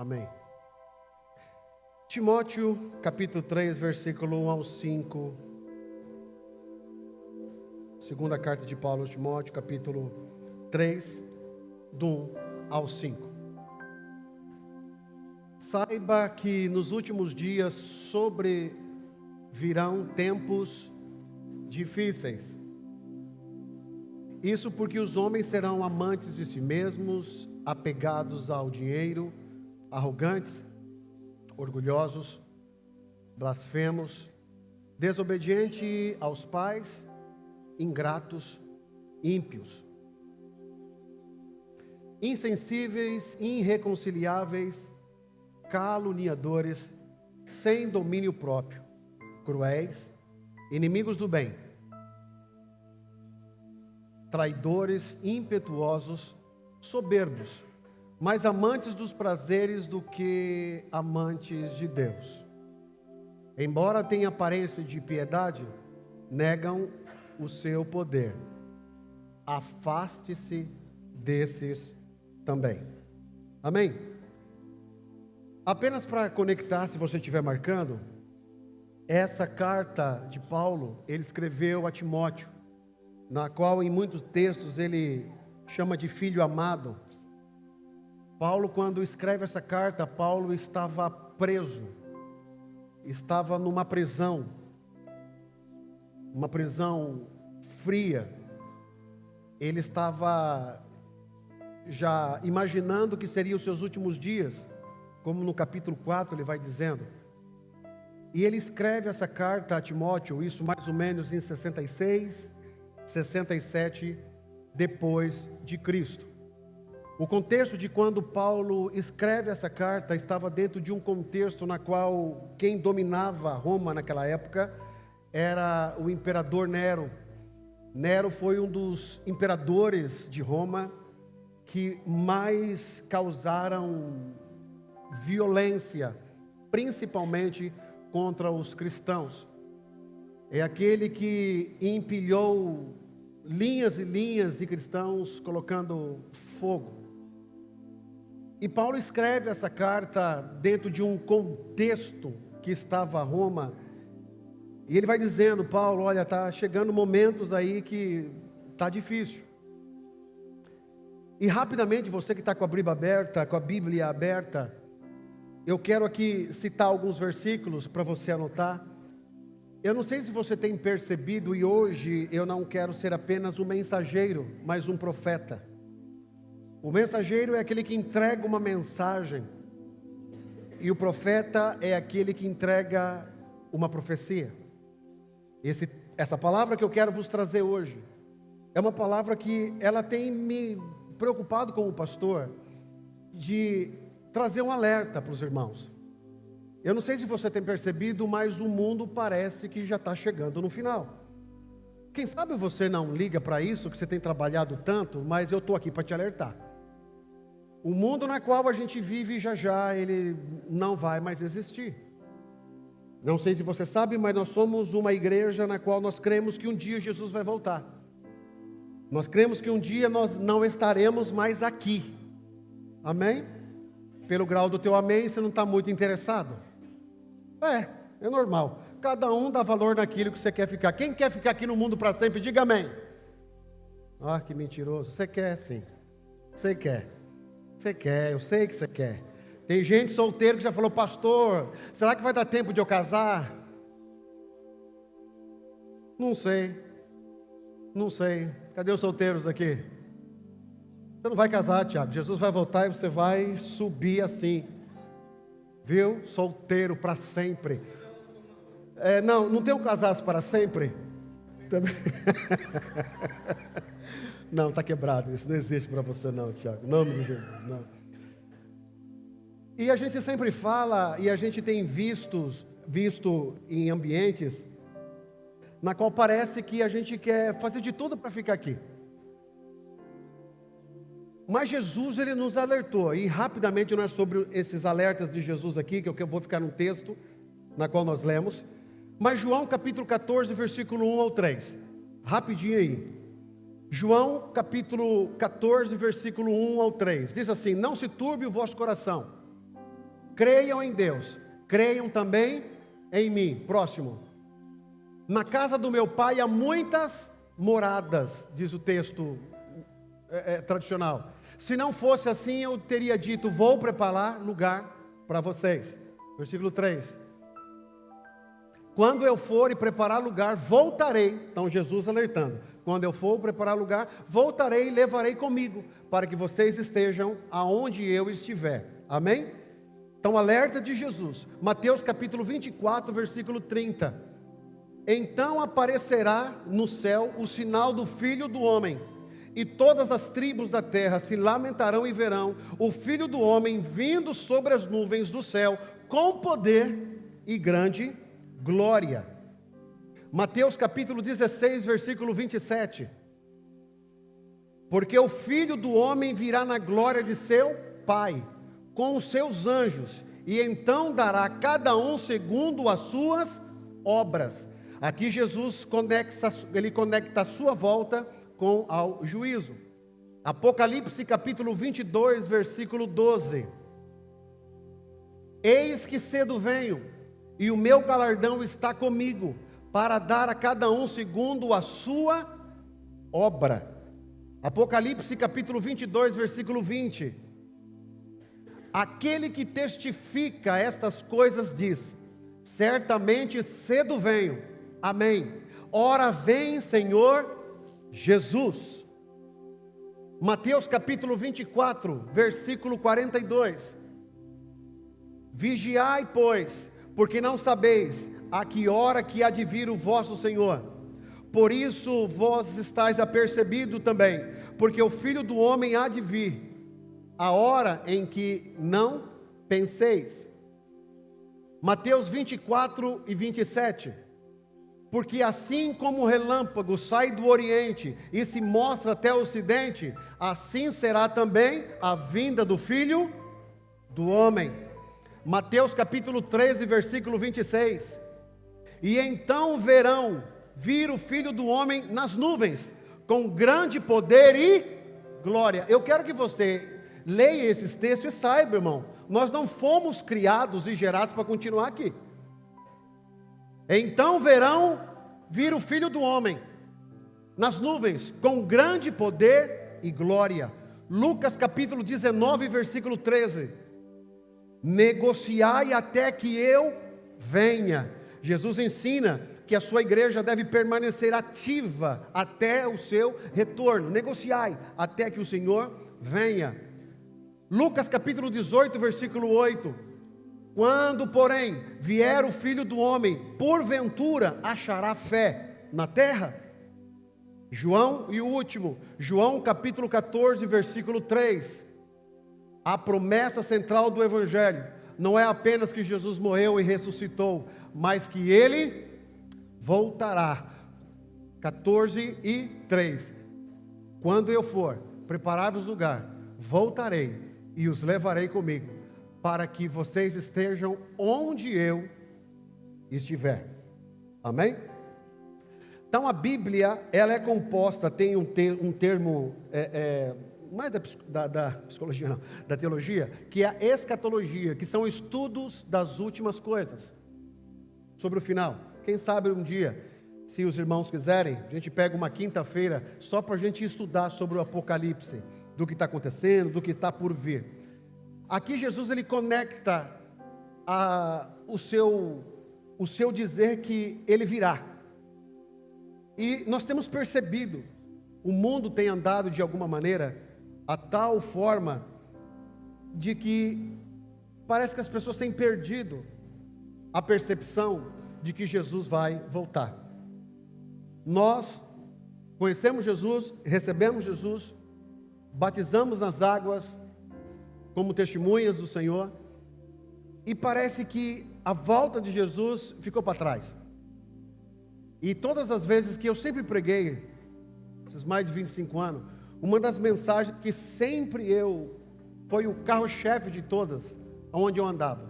Amém. Timóteo, capítulo 3, versículo 1 ao 5. Segunda carta de Paulo a Timóteo, capítulo 3, do 1 ao 5. Saiba que nos últimos dias sobrevirão tempos difíceis. Isso porque os homens serão amantes de si mesmos, apegados ao dinheiro, arrogantes, orgulhosos, blasfemos, desobedientes aos pais, ingratos, ímpios, insensíveis, irreconciliáveis, caluniadores, sem domínio próprio, cruéis, inimigos do bem, traidores, impetuosos, soberbos, mais amantes dos prazeres do que amantes de Deus. Embora tenham aparência de piedade, negam o seu poder. Afaste-se desses também. Amém? Apenas para conectar, se você estiver marcando, essa carta de Paulo, ele escreveu a Timóteo, na qual em muitos textos ele chama de filho amado. Paulo, quando escreve essa carta, Paulo estava preso, estava numa prisão, uma prisão fria. Ele estava já imaginando que seriam os seus últimos dias, como no capítulo 4 ele vai dizendo. E ele escreve essa carta a Timóteo, isso mais ou menos em 66, 67 depois de Cristo. O contexto de quando Paulo escreve essa carta estava dentro de um contexto na qual quem dominava Roma naquela época era o imperador Nero. Nero foi um dos imperadores de Roma que mais causaram violência, principalmente contra os cristãos. É aquele que empilhou linhas e linhas de cristãos colocando fogo. E Paulo escreve essa carta dentro de um contexto que estava Roma. E ele vai dizendo, Paulo, olha, está chegando momentos aí que está difícil. E rapidamente, você que está com a Bíblia aberta, eu quero aqui citar alguns versículos para você anotar. Eu não sei se você tem percebido, e hoje eu não quero ser apenas um mensageiro, mas um profeta. O mensageiro é aquele que entrega uma mensagem, e o profeta é aquele que entrega uma profecia. Essa palavra que eu quero vos trazer hoje, é uma palavra que ela tem me preocupado como pastor, de trazer um alerta para os irmãos. Eu não sei se você tem percebido, mas o mundo parece que já está chegando no final. Quem sabe você não liga para isso, que você tem trabalhado tanto, mas eu estou aqui para te alertar. O mundo na qual a gente vive já ele não vai mais existir. Não sei se você sabe, mas nós somos uma igreja na qual nós cremos que um dia Jesus vai voltar. Nós cremos que um dia nós não estaremos mais aqui. Amém? Pelo grau do teu amém, você não está muito interessado? É normal. Cada um dá valor naquilo que você quer ficar. Quem quer ficar aqui no mundo para sempre, diga amém. Ah, que mentiroso. Você quer sim. Você quer. Você quer, eu sei que você quer. Tem gente solteira que já falou, pastor, será que vai dar tempo de eu casar? Não sei. Cadê os solteiros aqui? Você não vai casar, Tiago. Jesus vai voltar e você vai subir assim. Viu? Solteiro para sempre. Não tem um casaço para sempre? Também. Não, está quebrado. Isso não existe para você não, Tiago. Em nome de Jesus, não. E a gente sempre fala, e a gente tem visto em ambientes, na qual parece que a gente quer fazer de tudo para ficar aqui. Mas Jesus, ele nos alertou, e rapidamente não é sobre esses alertas de Jesus aqui, que eu vou ficar num texto, na qual nós lemos, mas João capítulo 14, versículo 1 ao 3, rapidinho aí. João capítulo 14, versículo 1 ao 3, diz assim: não se turbe o vosso coração, Creiam em Deus, creiam também em mim. Próximo. Na casa do meu pai há muitas moradas, diz o texto tradicional. Se não fosse assim, eu teria dito: vou preparar lugar para vocês. Versículo 3. Quando eu for e preparar lugar, voltarei. Então Jesus alertando: quando eu for preparar lugar, voltarei e levarei comigo, para que vocês estejam aonde eu estiver. Amém? Então, alerta de Jesus. Mateus capítulo 24, versículo 30. Então aparecerá no céu o sinal do Filho do Homem, e todas as tribos da terra se lamentarão e verão o Filho do Homem vindo sobre as nuvens do céu, com poder e grande glória. Mateus capítulo 16, versículo 27. Porque o Filho do Homem virá na glória de seu Pai, com os seus anjos, e então dará a cada um segundo as suas obras. Aqui Jesus conecta a sua volta com ao juízo. Apocalipse capítulo 22, versículo 12. Eis que cedo venho, e o meu galardão está comigo, para dar a cada um segundo a sua obra. Apocalipse capítulo 22, versículo 20. Aquele que testifica estas coisas diz: certamente cedo venho. Amém. Ora vem, Senhor Jesus. Mateus capítulo 24, versículo 42. Vigiai, pois, porque não sabeis a que hora que há de vir o vosso Senhor. Por isso vós estáis apercebido também, porque o Filho do Homem há de vir, a hora em que não penseis. Mateus 24 e 27. Porque assim como o relâmpago sai do Oriente e se mostra até o Ocidente, assim será também a vinda do Filho do Homem. Mateus capítulo 13, versículo 26. E então verão vir o Filho do Homem nas nuvens, com grande poder e glória. Eu quero que você leia esses textos e saiba, irmão, nós não fomos criados e gerados para continuar aqui. Então verão vir o Filho do Homem nas nuvens, com grande poder e glória. Lucas capítulo 19, versículo 13. Negociai até que eu venha. Jesus ensina que a sua igreja deve permanecer ativa até o seu retorno. Negociai até que o Senhor venha. Lucas capítulo 18, versículo 8. Quando, porém, vier o Filho do Homem, porventura achará fé na terra? João, e o último, João capítulo 14, versículo 3. A promessa central do Evangelho não é apenas que Jesus morreu e ressuscitou, mas que Ele voltará. 14 e 3. Quando eu for preparar-vos lugar, voltarei e os levarei comigo, para que vocês estejam onde eu estiver. Amém? Então a Bíblia, ela é composta, tem um termo, não é da psicologia não, da teologia, que é a escatologia, que são estudos das últimas coisas, sobre o final. Quem sabe um dia, se os irmãos quiserem, a gente pega uma quinta-feira, só para a gente estudar sobre o Apocalipse, do que está acontecendo, do que está por vir. Aqui Jesus ele conecta o seu dizer que ele virá. E nós temos percebido, o mundo tem andado de alguma maneira a tal forma de que parece que as pessoas têm perdido a percepção de que Jesus vai voltar. Nós conhecemos Jesus, recebemos Jesus, batizamos nas águas como testemunhas do Senhor, e parece que a volta de Jesus ficou para trás. E todas as vezes que eu sempre preguei, esses mais de 25 anos, uma das mensagens que sempre foi o carro-chefe de todas, onde eu andava,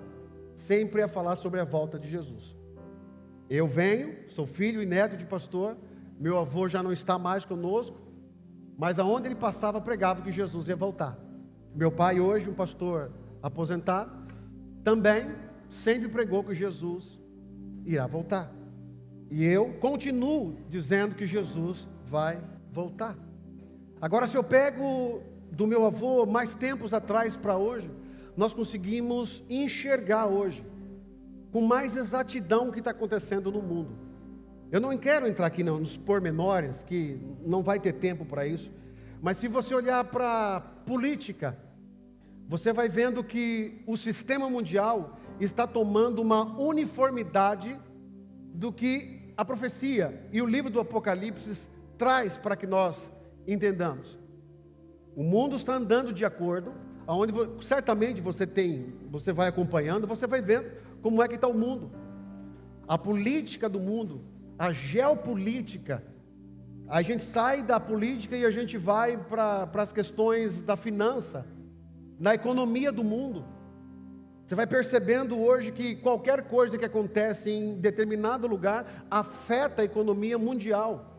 sempre ia falar sobre a volta de Jesus. Eu venho, sou filho e neto de pastor, meu avô já não está mais conosco, mas aonde ele passava pregava que Jesus ia voltar. Meu pai hoje, um pastor aposentado, também sempre pregou que Jesus irá voltar. E eu continuo dizendo que Jesus vai voltar. Agora, se eu pego do meu avô mais tempos atrás para hoje, nós conseguimos enxergar hoje com mais exatidão o que está acontecendo no mundo. Eu não quero entrar aqui nos pormenores, que não vai ter tempo para isso, mas se você olhar para a política, você vai vendo que o sistema mundial está tomando uma uniformidade do que a profecia e o livro do Apocalipse traz para que nós entendamos. O mundo está andando de acordo, aonde certamente você vai acompanhando, você vai vendo como é que está o mundo. A política do mundo, a geopolítica, a gente sai da política e a gente vai para as questões da finança, da economia do mundo. Você vai percebendo hoje que qualquer coisa que acontece em determinado lugar afeta a economia mundial.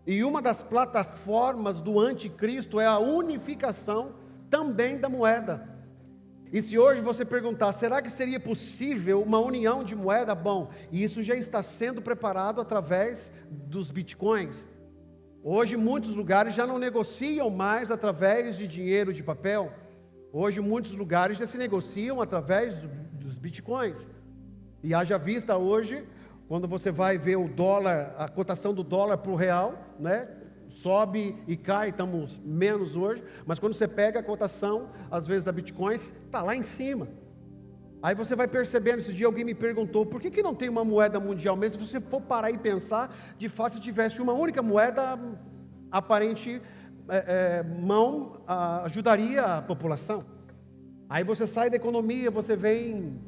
E uma das plataformas do anticristo é a unificação também da moeda. E se hoje você perguntar, será que seria possível uma união de moeda? Bom, isso já está sendo preparado através dos bitcoins. Hoje muitos lugares já não negociam mais através de dinheiro de papel. Hoje muitos lugares já se negociam através dos bitcoins. E haja vista hoje, quando você vai ver o dólar, a cotação do dólar para o real, né? Sobe e cai, estamos menos hoje, mas quando você pega a cotação, às vezes da Bitcoin, está lá em cima. Aí você vai percebendo, esse dia alguém me perguntou, por que não tem uma moeda mundial mesmo? Se você for parar e pensar, de fato, se tivesse uma única moeda, aparente mão ajudaria a população. Aí você sai da economia, você vem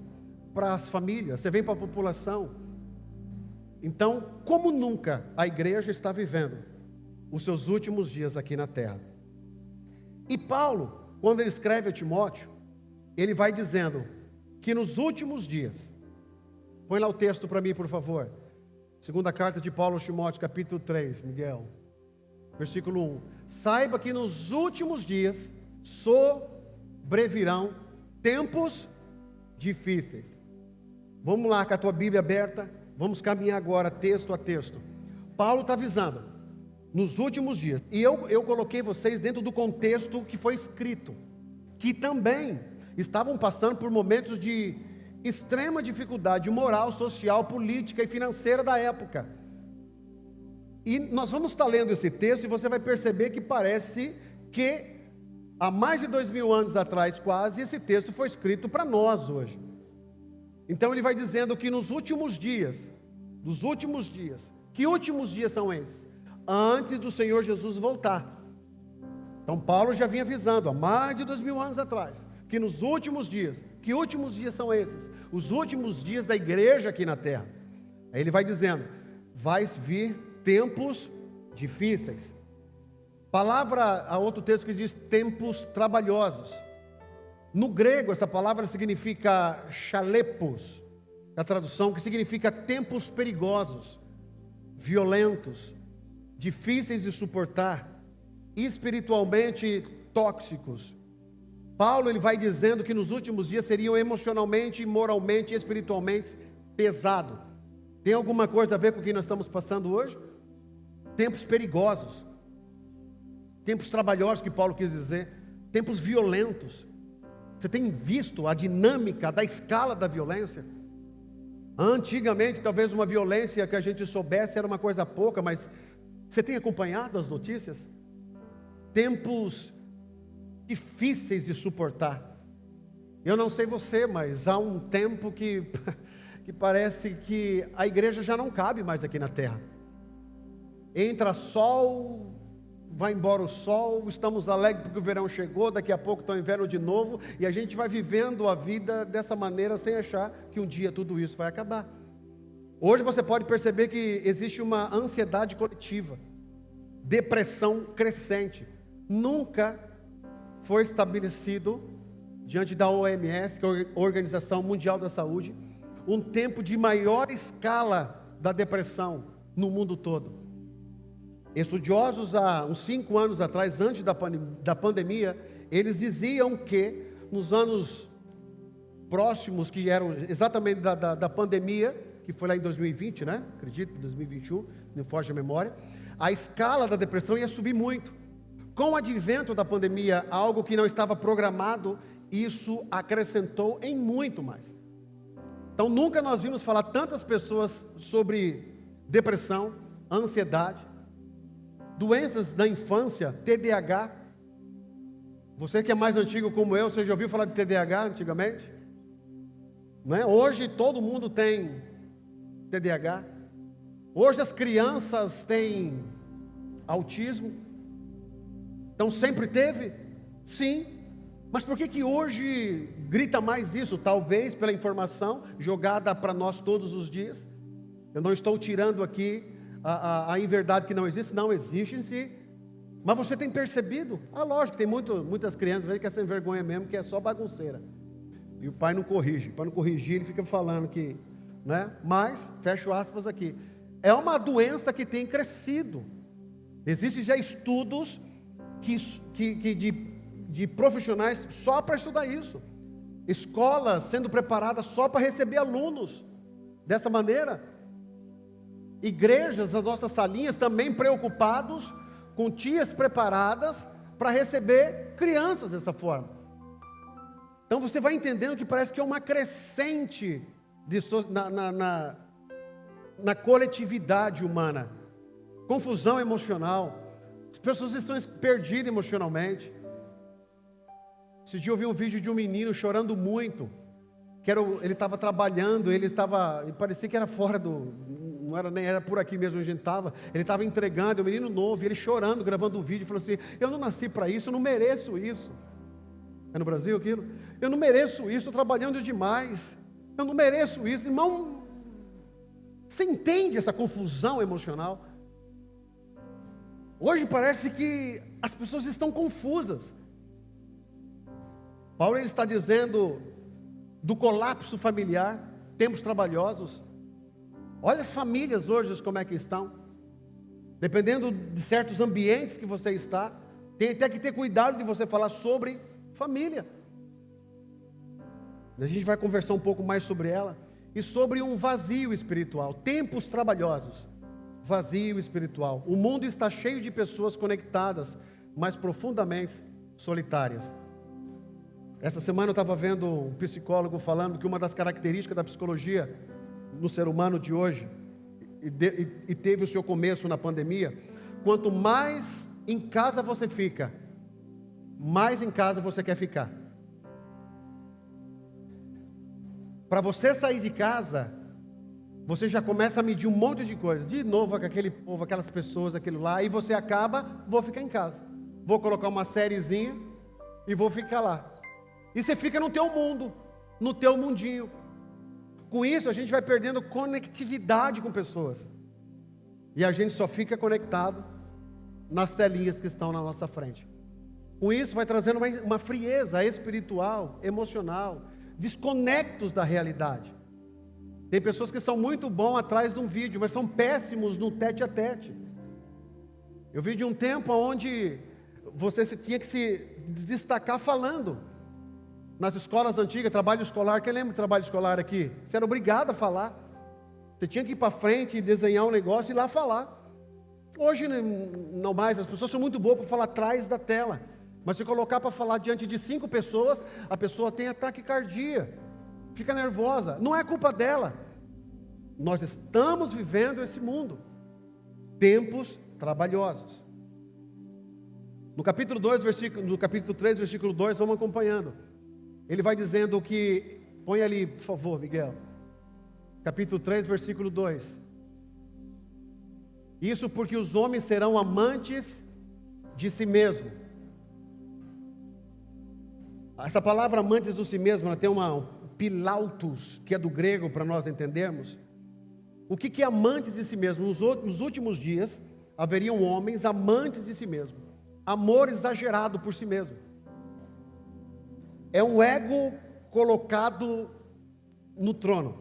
para as famílias, você vem para a população. Então, como nunca a igreja está vivendo os seus últimos dias aqui na terra. E Paulo, quando ele escreve a Timóteo, ele vai dizendo que nos últimos dias, põe lá o texto para mim, por favor, segunda carta de Paulo a Timóteo, capítulo 3, Miguel, versículo 1, saiba que nos últimos dias sobrevirão tempos difíceis. Vamos lá com a tua Bíblia aberta, vamos caminhar agora texto a texto. Paulo está avisando, nos últimos dias, e eu coloquei vocês dentro do contexto que foi escrito, que também estavam passando por momentos de extrema dificuldade moral, social, política e financeira da época. E nós vamos estar lendo esse texto e você vai perceber que parece que há mais de 2000 anos atrás quase, esse texto foi escrito para nós hoje. Então ele vai dizendo que nos últimos dias, que últimos dias são esses? Antes do Senhor Jesus voltar. Então Paulo já vinha avisando há mais de 2000 anos atrás, que nos últimos dias, que últimos dias são esses? Os últimos dias da igreja aqui na terra. Aí ele vai dizendo, vai vir tempos difíceis. Há outro texto que diz tempos trabalhosos. No grego essa palavra significa chalepos, a tradução que significa tempos perigosos, violentos, difíceis de suportar, espiritualmente tóxicos. Paulo ele vai dizendo que nos últimos dias seriam emocionalmente, moralmente e espiritualmente pesado. Tem alguma coisa a ver com o que nós estamos passando hoje? Tempos perigosos, tempos trabalhosos que Paulo quis dizer, tempos violentos. Você tem visto a dinâmica da escala da violência? Antigamente talvez uma violência que a gente soubesse era uma coisa pouca, mas você tem acompanhado as notícias? Tempos difíceis de suportar. Eu não sei você, mas há um tempo que parece que a igreja já não cabe mais aqui na terra. Entra sol, vai embora o sol, estamos alegres porque o verão chegou, daqui a pouco está o inverno de novo, e a gente vai vivendo a vida dessa maneira sem achar que um dia tudo isso vai acabar. Hoje você pode perceber que existe uma ansiedade coletiva, depressão crescente. Nunca foi estabelecido diante da OMS, que é a Organização Mundial da Saúde, um tempo de maior escala da depressão no mundo todo. Estudiosos há uns 5 anos atrás, antes da pandemia, eles diziam que nos anos próximos, que eram exatamente da pandemia, que foi lá em 2020, né? Acredito, 2021, não foge a memória. A escala da depressão ia subir muito. Com o advento da pandemia, algo que não estava programado, isso acrescentou em muito mais. Então nunca nós vimos falar tantas pessoas sobre depressão, ansiedade, doenças da infância, TDAH. Você que é mais antigo como eu, você já ouviu falar de TDAH antigamente? Não é? Hoje todo mundo tem TDAH. Hoje as crianças têm autismo. Então sempre teve? Sim. Mas por que hoje grita mais isso? Talvez pela informação jogada para nós todos os dias. Eu não estou tirando aqui a inverdade que não existe. Não existe em si. Mas você tem percebido? Lógico, tem muitas crianças que é sem vergonha mesmo, que é só bagunceira. E o pai não corrige. Para não corrigir, ele fica falando que, né? Mas, fecho aspas aqui, é uma doença que tem crescido. Existem já estudos de profissionais só para estudar isso. Escolas sendo preparadas só para receber alunos dessa maneira. Igrejas, as nossas salinhas também preocupados com tias preparadas para receber crianças dessa forma. Então você vai entendendo que parece que é uma crescente na coletividade humana. Confusão emocional. As pessoas estão perdidas emocionalmente. Esse dia eu vi um vídeo de um menino chorando muito. Ele estava trabalhando, parecia que era fora não era nem era por aqui mesmo onde a gente estava. Ele estava entregando, um menino novo, e ele chorando, gravando o vídeo, falou assim: eu não nasci para isso, eu não mereço isso. É no Brasil aquilo? Eu não mereço isso, estou trabalhando demais. Eu não mereço isso. Irmão, você entende essa confusão emocional? Hoje parece que as pessoas estão confusas. Paulo ele está dizendo do colapso familiar, tempos trabalhosos. Olha as famílias hoje como é que estão. Dependendo de certos ambientes que você está, tem até que ter cuidado de você falar sobre família. A gente vai conversar um pouco mais sobre ela. E sobre um vazio espiritual, tempos trabalhosos, vazio espiritual. O mundo está cheio de pessoas conectadas, mas profundamente solitárias. Essa semana eu estava vendo um psicólogo falando que uma das características da psicologia no ser humano de hoje, e teve o seu começo na pandemia, quanto mais em casa você fica, mais em casa você quer ficar. Para você sair de casa, você já começa a medir um monte de coisas. De novo, aquele povo, aquelas pessoas, aquilo lá, e você acaba, vou ficar em casa. Vou colocar uma sériezinha e vou ficar lá. E você fica no teu mundo, no teu mundinho. Com isso a gente vai perdendo conectividade com pessoas. E a gente só fica conectado nas telinhas que estão na nossa frente. Com isso vai trazendo uma frieza espiritual, emocional, desconectos da realidade. Tem pessoas que são muito bons atrás de um vídeo, mas são péssimos no tete a tete. Eu vi de um tempo onde você tinha que se destacar falando. Nas escolas antigas, trabalho escolar, quem lembra do trabalho escolar aqui? Você era obrigado a falar. Você tinha que ir para frente e desenhar um negócio e ir lá falar. Hoje não mais, as pessoas são muito boas para falar atrás da tela. Mas se colocar para falar diante de 5 pessoas, a pessoa tem ataque cardíaco, fica nervosa. Não é culpa dela. Nós estamos vivendo esse mundo. Tempos trabalhosos. No capítulo 3, versículo 2, vamos acompanhando. Ele vai dizendo que, põe ali, por favor, Miguel. Capítulo 3, versículo 2. Isso porque os homens serão amantes de si mesmos. Essa palavra amantes de si mesmo, ela tem uma pilautos, que é do grego, para nós entendermos. O que é amantes de si mesmo? Nos últimos dias, haveriam homens amantes de si mesmo. Amor exagerado por si mesmo. É um ego colocado no trono.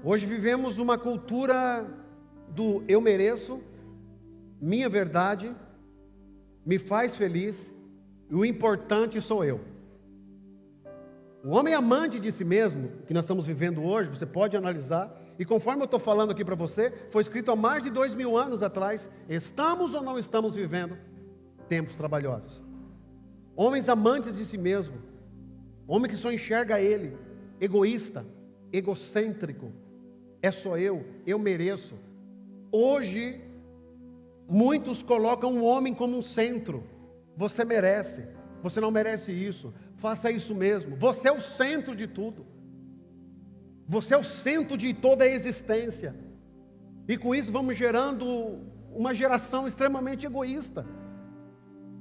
Hoje vivemos uma cultura do eu mereço, minha verdade, me faz feliz, e o importante sou eu. O homem amante de si mesmo, que nós estamos vivendo hoje, você pode analisar, e conforme eu estou falando aqui para você, foi escrito há mais de 2000 anos atrás, estamos ou não estamos vivendo tempos trabalhosos? Homens amantes de si mesmo, homem que só enxerga ele, egoísta, egocêntrico, é só eu mereço. Hoje, muitos colocam o homem como um centro. Você merece, você não merece isso, faça isso mesmo, você é o centro de tudo, você é o centro de toda a existência, e com isso vamos gerando uma geração extremamente egoísta,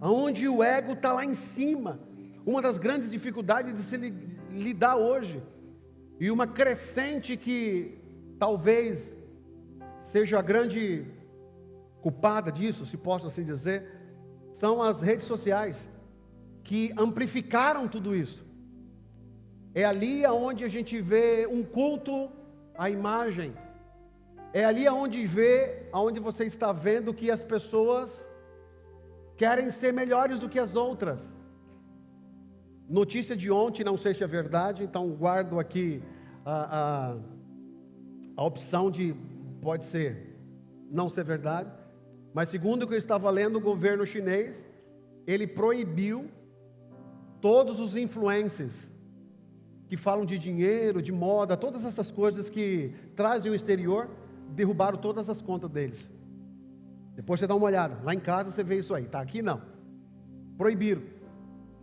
onde o ego está lá em cima, uma das grandes dificuldades de se lidar hoje, e uma crescente que talvez seja a grande culpada disso, se posso assim dizer, são as redes sociais, que amplificaram tudo isso. É ali onde a gente vê um culto à imagem, é ali onde você está vendo que as pessoas querem ser melhores do que as outras. Notícia de ontem, não sei se é verdade, então guardo aqui a opção de, pode ser, não ser verdade, mas segundo o que eu estava lendo, o governo chinês, ele proibiu todos os influencers que falam de dinheiro, de moda, todas essas coisas que trazem o exterior, derrubaram todas as contas deles. Depois você dá uma olhada, lá em casa você vê isso aí, tá? Aqui não. Proibiram.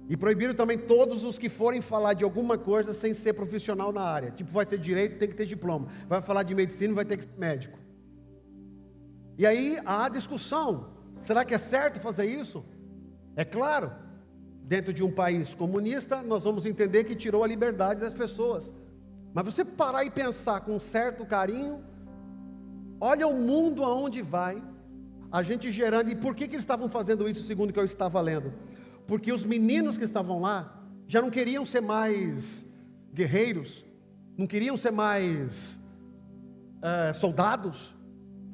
E proibiram também todos os que forem falar de alguma coisa sem ser profissional na área. Tipo, vai ser direito, tem que ter diploma. Vai falar de medicina, vai ter que ser médico. E aí há discussão. Será que é certo fazer isso? É claro, dentro de um país comunista, nós vamos entender que tirou a liberdade das pessoas. Mas você parar e pensar com um certo carinho, olha o mundo aonde vai, a gente gerando. E por que eles estavam fazendo isso, segundo o que eu estava lendo? Porque os meninos que estavam lá já não queriam ser mais guerreiros, não queriam ser mais soldados,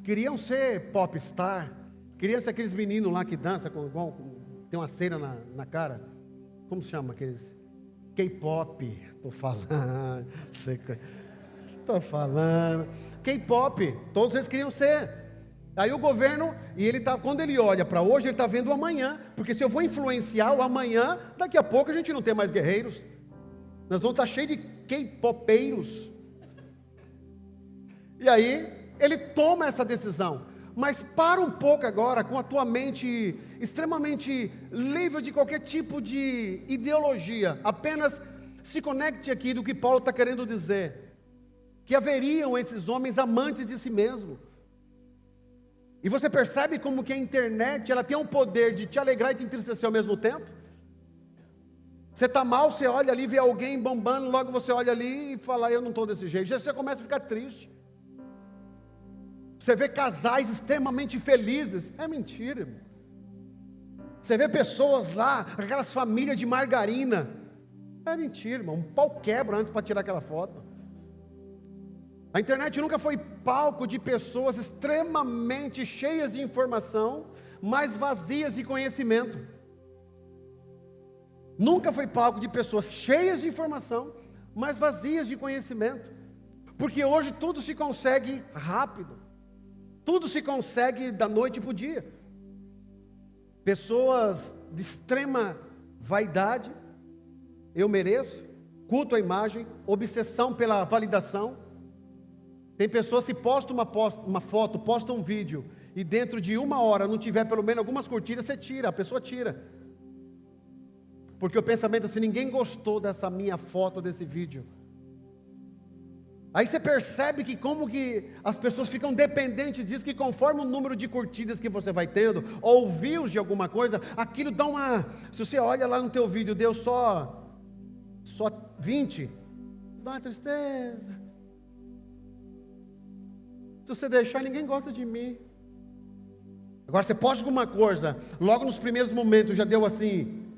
queriam ser popstar, queriam ser aqueles meninos lá que dançam tem uma cera na cara, como se chama aqueles? K-pop, estou falando, K-pop, todos eles queriam ser. Aí o governo, quando ele olha para hoje, ele está vendo o amanhã, porque se eu vou influenciar o amanhã, daqui a pouco a gente não tem mais guerreiros, nós vamos estar cheios de K-popeiros. E aí, ele toma essa decisão, mas para um pouco agora, com a tua mente extremamente livre de qualquer tipo de ideologia, apenas se conecte aqui do que Paulo está querendo dizer, que haveriam esses homens amantes de si mesmo. E você percebe como que a internet, ela tem um poder de te alegrar e te entristecer ao mesmo tempo? Você está mal, você olha ali, vê alguém bombando, logo você olha ali e fala, eu não estou desse jeito. Já você começa a ficar triste. Você vê casais extremamente felizes. É mentira, irmão. Você vê pessoas lá, aquelas famílias de margarina. É mentira, irmão. Um pau quebra antes para tirar aquela foto. A internet nunca foi palco de pessoas extremamente cheias de informação, mas vazias de conhecimento. Nunca foi palco de pessoas cheias de informação, mas vazias de conhecimento. Porque hoje tudo se consegue rápido. Tudo se consegue da noite para o dia. Pessoas de extrema vaidade, eu mereço, culto à imagem, obsessão pela validação. Tem pessoas que postam uma foto, postam um vídeo, e dentro de 1 hora não tiver pelo menos algumas curtidas, você tira, a pessoa tira. Porque o pensamento é assim, ninguém gostou dessa minha foto, desse vídeo. Aí você percebe que como que as pessoas ficam dependentes disso, que conforme o número de curtidas que você vai tendo, ou views de alguma coisa, aquilo dá uma... Se você olha lá no teu vídeo, deu só 20, dá uma tristeza. Se você deixar, ninguém gosta de mim. Agora você posta alguma coisa, logo nos primeiros momentos já deu assim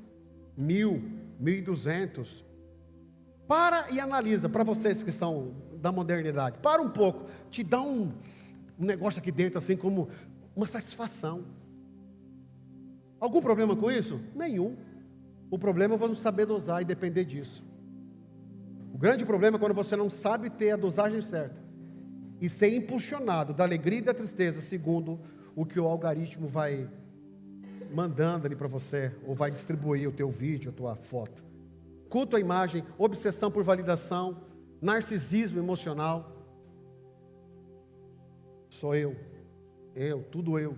1.000, 1.200. Para e analisa, para vocês que são da modernidade, para um pouco, te dá um negócio aqui dentro assim como uma satisfação. Algum problema com isso? Nenhum. O problema é vamos saber dosar e depender disso. O grande problema é quando você não sabe ter a dosagem certa e ser impulsionado da alegria e da tristeza segundo o que o algoritmo vai mandando ali para você, ou vai distribuir o teu vídeo, a tua foto. Culto à imagem, obsessão por validação, narcisismo emocional. Sou eu, tudo eu.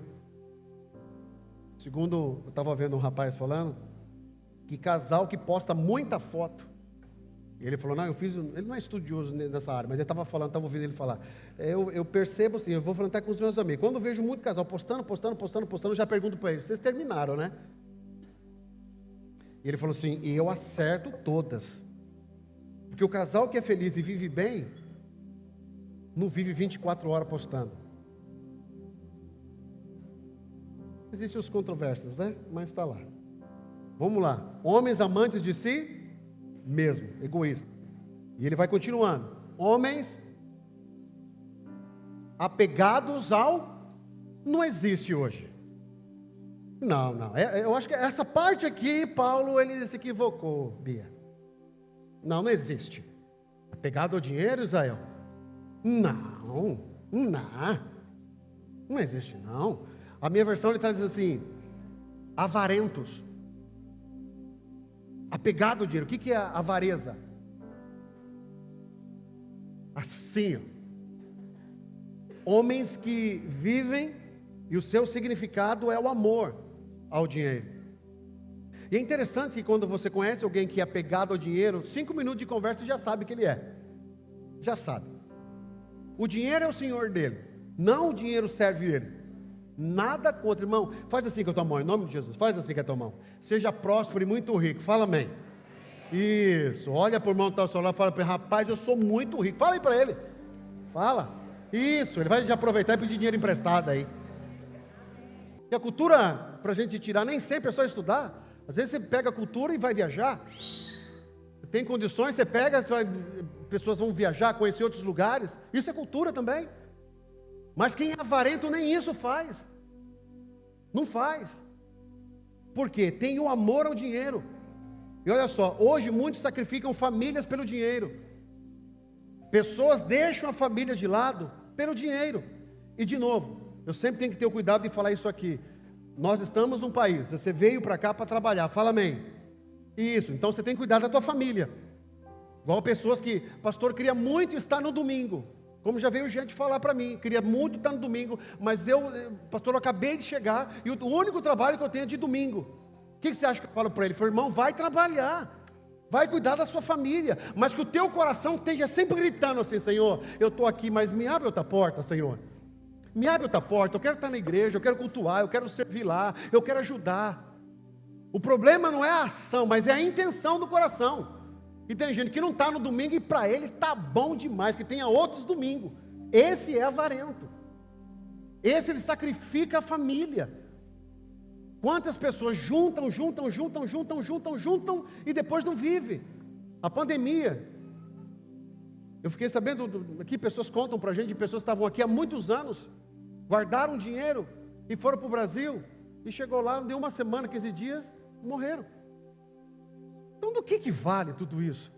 Segundo, eu estava vendo um rapaz falando, que casal que posta muita foto. E ele falou, não, ele não é estudioso nessa área, mas ele estava falando, estava ouvindo ele falar. Eu percebo assim, eu vou falando até com os meus amigos, quando eu vejo muito casal postando, eu já pergunto para eles, vocês terminaram, né? E ele falou assim, e eu acerto todas. Porque o casal que é feliz e vive bem, não vive 24 horas postando. Existem os controvérsios, né? Mas está lá. Vamos lá. Homens amantes de si mesmo, egoísta. E ele vai continuando. Homens apegados ao... Não existe hoje. Não. Eu acho que essa parte aqui, Paulo, ele se equivocou, Bia. Não existe. Apegado ao dinheiro, Israel? Não existe, não. A minha versão ele está dizendo assim, avarentos. Apegado ao dinheiro. O que é a avareza? Assim, ó. Homens que vivem e o seu significado é o amor ao dinheiro. E é interessante que quando você conhece alguém que é apegado ao dinheiro, 5 minutos de conversa já sabe que ele é. Já sabe. O dinheiro é o senhor dele. Não o dinheiro serve ele. Nada contra, irmão. Faz assim com a tua mão, em nome de Jesus. Faz assim com a tua mão. Seja próspero e muito rico. Fala amém. Isso. Olha para o irmão que está ao seu lado e fala para ele, rapaz, eu sou muito rico. Fala aí para ele. Fala. Isso. Ele vai já aproveitar e pedir dinheiro emprestado aí. E a cultura, para a gente tirar, nem sempre é só estudar. Às vezes você pega a cultura e vai viajar. Tem condições, você pega, pessoas vão viajar, conhecer outros lugares. Isso é cultura também. Mas quem é avarento nem isso faz. Não faz. Por quê? Tem o amor ao dinheiro. E olha só, hoje muitos sacrificam famílias pelo dinheiro. Pessoas deixam a família de lado pelo dinheiro. E de novo, eu sempre tenho que ter o cuidado de falar isso aqui. Nós estamos num país, você veio para cá para trabalhar, fala amém. Isso, então você tem que cuidar da tua família. Igual pessoas que, pastor, queria muito estar no domingo. Como já veio gente falar para mim, queria muito estar no domingo, mas pastor, eu acabei de chegar e o único trabalho que eu tenho é de domingo. O que você acha que eu falo para ele? Eu falo, irmão, vai trabalhar, vai cuidar da sua família, mas que o teu coração esteja sempre gritando assim, Senhor, eu estou aqui, mas me abre outra porta, Senhor. Me abre outra porta, eu quero estar na igreja, eu quero cultuar, eu quero servir lá, eu quero ajudar. O problema não é a ação, mas é a intenção do coração. E tem gente que não está no domingo e para ele está bom demais, que tenha outros domingos. Esse é avarento. Esse ele sacrifica a família. Quantas pessoas juntam e depois não vivem. A pandemia. Eu fiquei sabendo aqui, pessoas contam para a gente, de pessoas que estavam aqui há muitos anos, guardaram dinheiro e foram para o Brasil, e chegou lá, deu uma semana, 15 dias, morreram. Então do que vale tudo isso?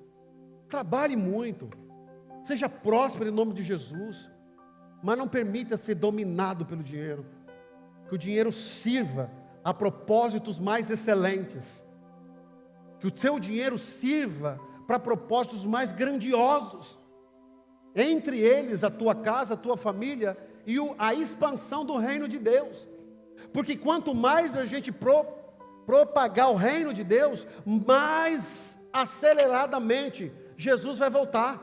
Trabalhe muito, seja próspero em nome de Jesus, mas não permita ser dominado pelo dinheiro, que o dinheiro sirva a propósitos mais excelentes, que o seu dinheiro sirva para propósitos mais grandiosos, entre eles a tua casa, a tua família e a expansão do reino de Deus, porque quanto mais a gente propagar o reino de Deus, mais aceleradamente Jesus vai voltar.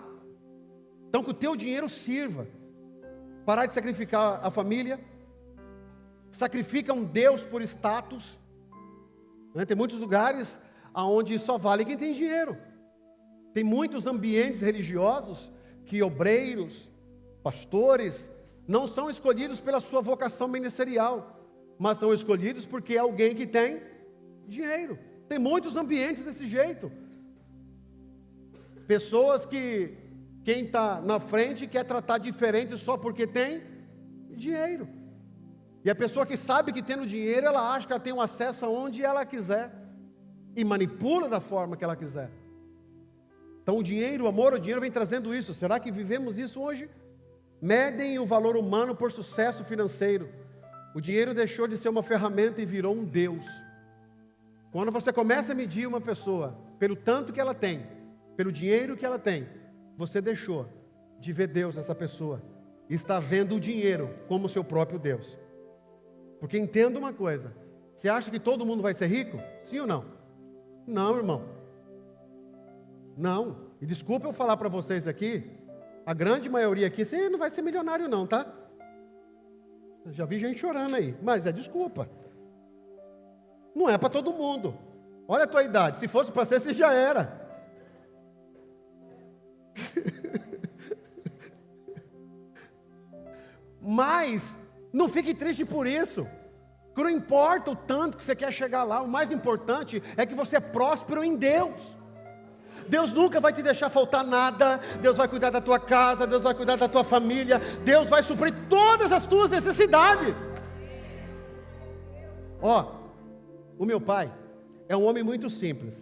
Então que o teu dinheiro sirva. Parar de sacrificar a família. Sacrificam Deus por status, né? Tem muitos lugares onde só vale quem tem dinheiro. Tem muitos ambientes religiosos que obreiros, pastores, não são escolhidos pela sua vocação ministerial, mas são escolhidos porque é alguém que tem dinheiro. Tem muitos ambientes desse jeito. Pessoas que quem está na frente quer tratar diferente só porque tem dinheiro. E a pessoa que sabe que tendo dinheiro, ela acha que ela tem um acesso aonde ela quiser. E manipula da forma que ela quiser. Então o dinheiro, o amor ao dinheiro vem trazendo isso. Será que vivemos isso hoje? Medem o valor humano por sucesso financeiro. O dinheiro deixou de ser uma ferramenta e virou um Deus. Quando você começa a medir uma pessoa pelo tanto que ela tem, pelo dinheiro que ela tem, você deixou de ver Deus nessa pessoa e está vendo o dinheiro como seu próprio Deus. Porque entenda uma coisa, você acha que todo mundo vai ser rico? Sim ou não? Não, irmão. Não. E desculpa eu falar para vocês aqui, a grande maioria aqui, você não vai ser milionário não, tá? Eu já vi gente chorando aí, mas é desculpa. Não é para todo mundo. Olha a tua idade, se fosse para ser, você já era. Mas não fique triste por isso. Não importa o tanto que você quer chegar lá, o mais importante é que você é próspero em Deus. Deus nunca vai te deixar faltar nada. Deus vai cuidar da tua casa, Deus vai cuidar da tua família, Deus vai suprir todas as tuas necessidades. Ó, o meu pai é um homem muito simples.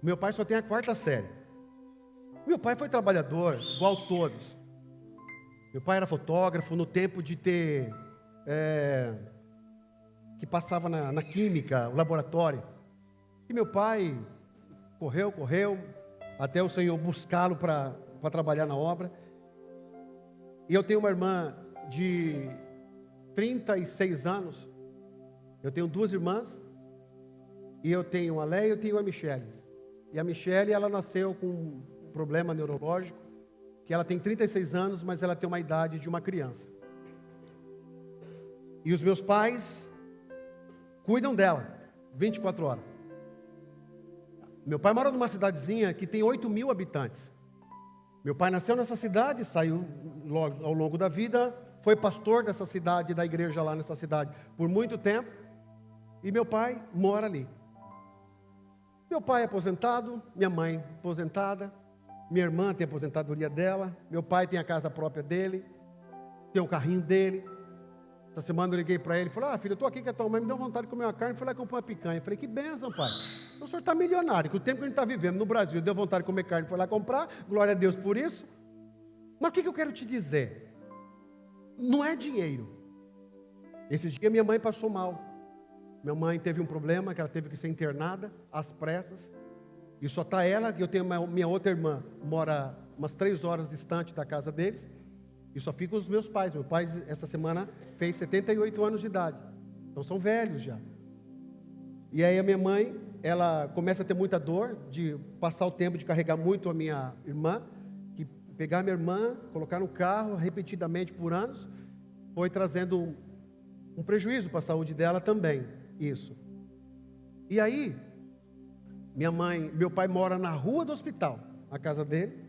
Meu pai só tem a 4ª série. Meu pai foi trabalhador, igual todos. Meu pai era fotógrafo no tempo de ter, que passava na química, o laboratório. E meu pai correu, até o Senhor buscá-lo para trabalhar na obra. E eu tenho uma irmã de 36 anos. Eu tenho 2 irmãs. E eu tenho a Leia e eu tenho a Michele. E a Michele, ela nasceu com um problema neurológico, que ela tem 36 anos, mas ela tem uma idade de uma criança. E os meus pais cuidam dela 24 horas. Meu pai mora numa cidadezinha que tem 8.000 habitantes. Meu pai nasceu nessa cidade, saiu ao longo da vida, foi pastor dessa cidade, da igreja lá nessa cidade, por muito tempo. E meu pai mora ali. Meu pai é aposentado, minha mãe aposentada, minha irmã tem a aposentadoria dela, meu pai tem a casa própria dele, tem o carrinho dele. Essa semana eu liguei para ele e falei: filho, eu estou aqui com a tua mãe, me deu vontade de comer uma carne, fui lá comprar uma picanha. Eu falei: que bênção, pai. O senhor está milionário, que o tempo que a gente está vivendo no Brasil, deu vontade de comer carne, foi lá comprar, glória a Deus por isso. Mas o que eu quero te dizer? Não é dinheiro. Esses dias minha mãe passou mal. Minha mãe teve um problema, que ela teve que ser internada, às pressas. E só está ela, que eu tenho minha outra irmã, mora umas 3 horas distante da casa deles. E só fica os meus pais. Meu pai, essa semana, fez 78 anos de idade. Então são velhos já. E aí a minha mãe, ela começa a ter muita dor, de passar o tempo de carregar muito a minha irmã, que pegar a minha irmã, colocar no carro, repetidamente por anos, foi trazendo um prejuízo para a saúde dela também. Isso. E aí, meu pai mora na rua do hospital, a casa dele.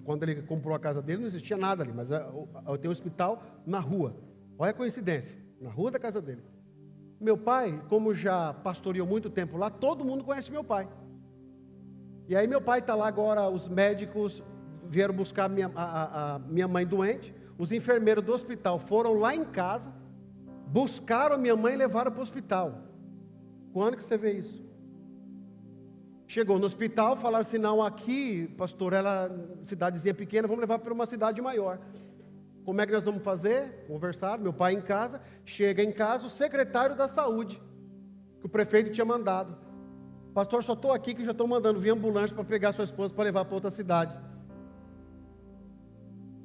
Quando ele comprou a casa dele, não existia nada ali, mas eu tenho um hospital na rua. Olha a coincidência, na rua da casa dele. Meu pai, como já pastoreou muito tempo lá, todo mundo conhece meu pai. E aí meu pai está lá agora, os médicos vieram buscar a minha mãe doente, os enfermeiros do hospital foram lá em casa, buscaram a minha mãe e levaram para o hospital. Quando que você vê isso? Chegou no hospital, falaram assim: não, aqui, pastor, ela cidadezinha pequena, vamos levar para uma cidade maior. Como é que nós vamos fazer? Conversaram, meu pai em casa, chega em casa o secretário da saúde, que o prefeito tinha mandado. Pastor, só estou aqui que já estou mandando vir ambulância para pegar sua esposa para levar para outra cidade.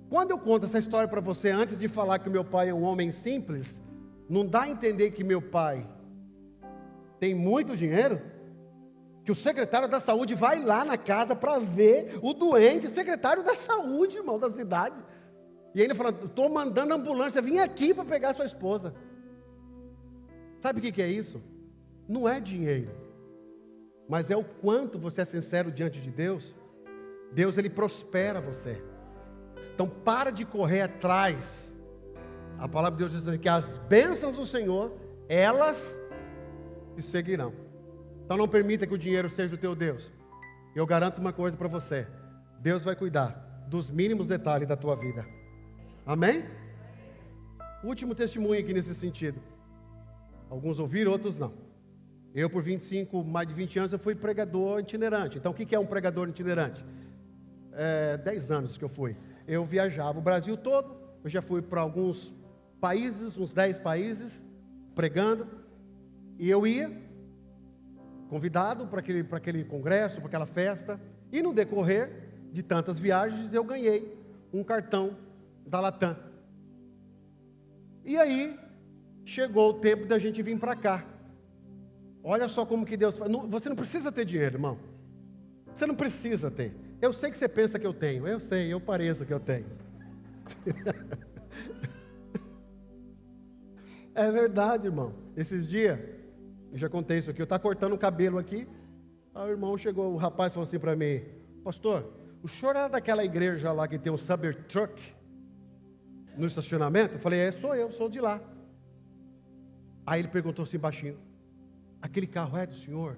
Quando eu conto essa história para você, antes de falar que o meu pai é um homem simples, não dá a entender que meu pai tem muito dinheiro? Que o secretário da saúde vai lá na casa para ver o doente, secretário da saúde, irmão, da cidade. E ele falando: estou mandando ambulância, vim aqui para pegar sua esposa. Sabe o que é isso? Não é dinheiro, mas é o quanto você é sincero diante de Deus. Deus, Ele prospera você. Então para de correr atrás. A palavra de Deus diz que as bênçãos do Senhor, elas te seguirão. Então não permita que o dinheiro seja o teu Deus. Eu garanto uma coisa para você: Deus vai cuidar dos mínimos detalhes da tua vida. Amém? Último testemunho aqui nesse sentido. Alguns ouviram, outros não. Eu por mais de 20 anos eu fui pregador itinerante. Então o que é um pregador itinerante? 10 anos que eu fui. Eu viajava o Brasil todo, eu já fui para alguns países, uns 10 países, pregando, e eu ia, convidado para aquele congresso, para aquela festa, e no decorrer de tantas viagens eu ganhei um cartão da Latam. E aí, chegou o tempo da gente vir para cá. Olha só como que Deus faz. Você não precisa ter dinheiro, irmão. Você não precisa ter. Eu sei que você pensa que eu tenho. Eu sei, eu pareço que eu tenho. É verdade, irmão. Esses dias, eu já contei isso aqui, eu estava cortando o cabelo aqui. Aí o irmão chegou, o rapaz falou assim para mim: pastor, o senhor era daquela igreja lá que tem um Cybertruck no estacionamento? Eu falei: sou eu, sou de lá. Aí ele perguntou assim baixinho: aquele carro é do senhor?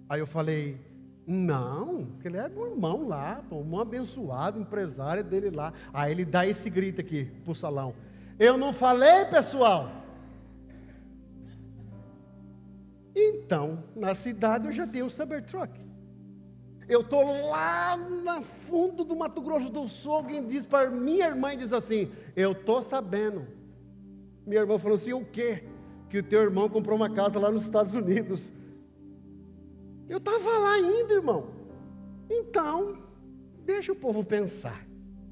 Aí eu falei: não, porque ele é do irmão lá, pô, um abençoado, empresário dele lá. Aí ele dá esse grito aqui pro salão: eu não falei, pessoal? Então, na cidade eu já tenho um Cybertruck. Eu estou lá no fundo do Mato Grosso do Sul, alguém diz para minha irmã e diz assim: eu estou sabendo. Minha irmã falou assim: o quê? Que o teu irmão comprou uma casa lá nos Estados Unidos. Eu estava lá ainda, irmão. Então, deixa o povo pensar,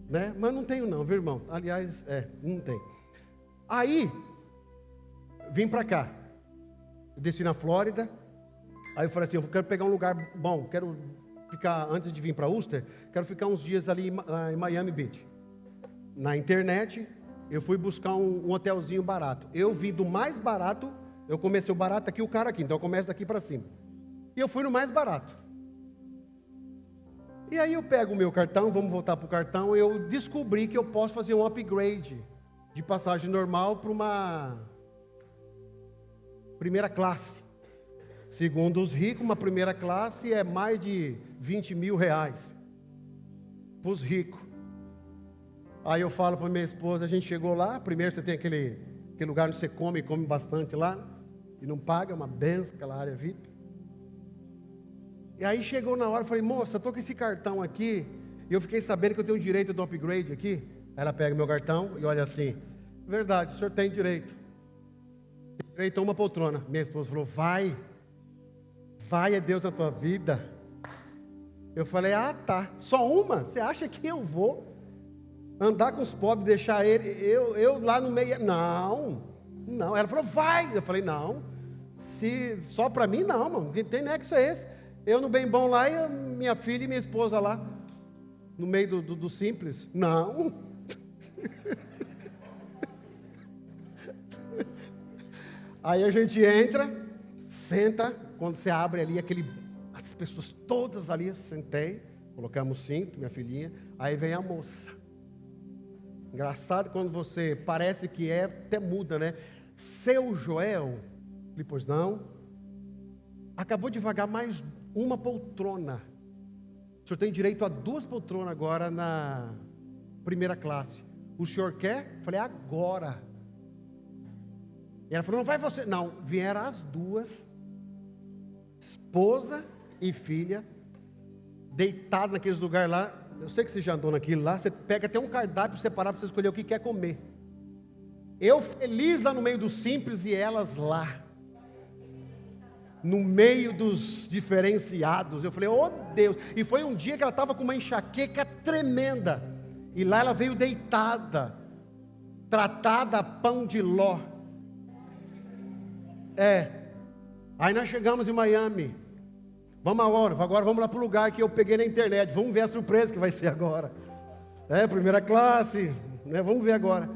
né? Mas não tenho não, viu, irmão? Aliás, não tem. Aí, vim para cá. Eu desci na Flórida. Aí eu falei assim: eu quero pegar um lugar bom, quero ficar, antes de vir para Worcester, quero ficar uns dias ali em Miami Beach. Na internet, eu fui buscar um hotelzinho barato. Eu vim do mais barato, eu comecei o barato aqui, o cara aqui, então eu começo daqui para cima. E eu fui no mais barato. E aí eu pego o meu cartão, vamos voltar para o cartão, eu descobri que eu posso fazer um upgrade de passagem normal para uma primeira classe. Segundo os ricos, uma primeira classe é mais de 20 mil reais para os ricos. Aí eu falo para minha esposa: a gente chegou lá, primeiro você tem aquele lugar onde você come bastante lá, e não paga, uma benção, aquela área VIP. E aí chegou na hora, eu falei: moça, eu estou com esse cartão aqui, e eu fiquei sabendo que eu tenho direito do upgrade aqui. Aí ela pega meu cartão e olha assim: verdade, o senhor tem direito. Tem direito a uma poltrona. Minha esposa falou: vai é Deus na tua vida. Eu falei: ah, tá, só uma? Você acha que eu vou andar com os pobres, deixar eu lá no meio? Não. Ela falou: vai. Eu falei: não, se só para mim não, mano, que tem nexo é esse? Eu no bem bom lá e minha filha e minha esposa lá, no meio do simples? Não. Aí a gente entra, senta, quando você abre ali, as pessoas todas ali, sentei, colocamos cinto, minha filhinha, aí vem a moça. Engraçado quando você parece que até muda, né? Seu Joel, falei: pois não, acabou de vagar mais uma poltrona. O senhor tem direito a 2 poltronas agora na primeira classe. O senhor quer? Falei: agora. E ela falou: não vai você. Não, vieram as 2, esposa e filha, deitadas naqueles lugares lá. Eu sei que você já andou naquilo lá. Você pega até um cardápio separado para você escolher o que quer comer. Eu feliz lá no meio dos simples e elas lá no meio dos diferenciados. Eu falei: oh Deus. E foi um dia que ela estava com uma enxaqueca tremenda, e lá ela veio deitada, tratada a pão de ló. Aí nós chegamos em Miami. Vamos agora vamos lá para o lugar que eu peguei na internet. Vamos ver a surpresa que vai ser agora. Primeira classe, né? Vamos ver agora.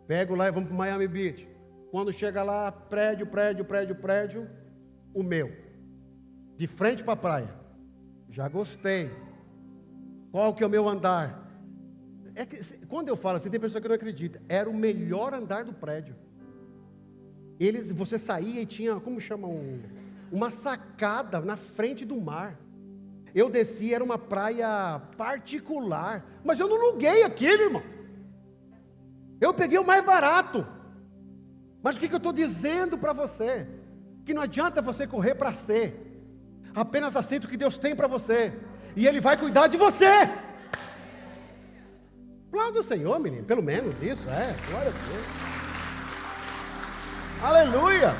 Pego lá e vamos para Miami Beach. Quando chega lá, prédio, o meu, de frente para a praia. Já gostei. Qual que é o meu andar? Quando eu falo assim, tem pessoa que não acredita. Era o melhor andar do prédio. Você saía e tinha, como chama, uma sacada na frente do mar. Eu desci, era uma praia particular, mas eu não aluguei aquilo, irmão. Eu peguei o mais barato. Mas o que eu estou dizendo para você? Que não adianta você correr para ser. Apenas aceita o que Deus tem para você. e Ele vai cuidar de você. Aplauda o Senhor, menino, pelo menos isso, glória a Deus. Aleluia.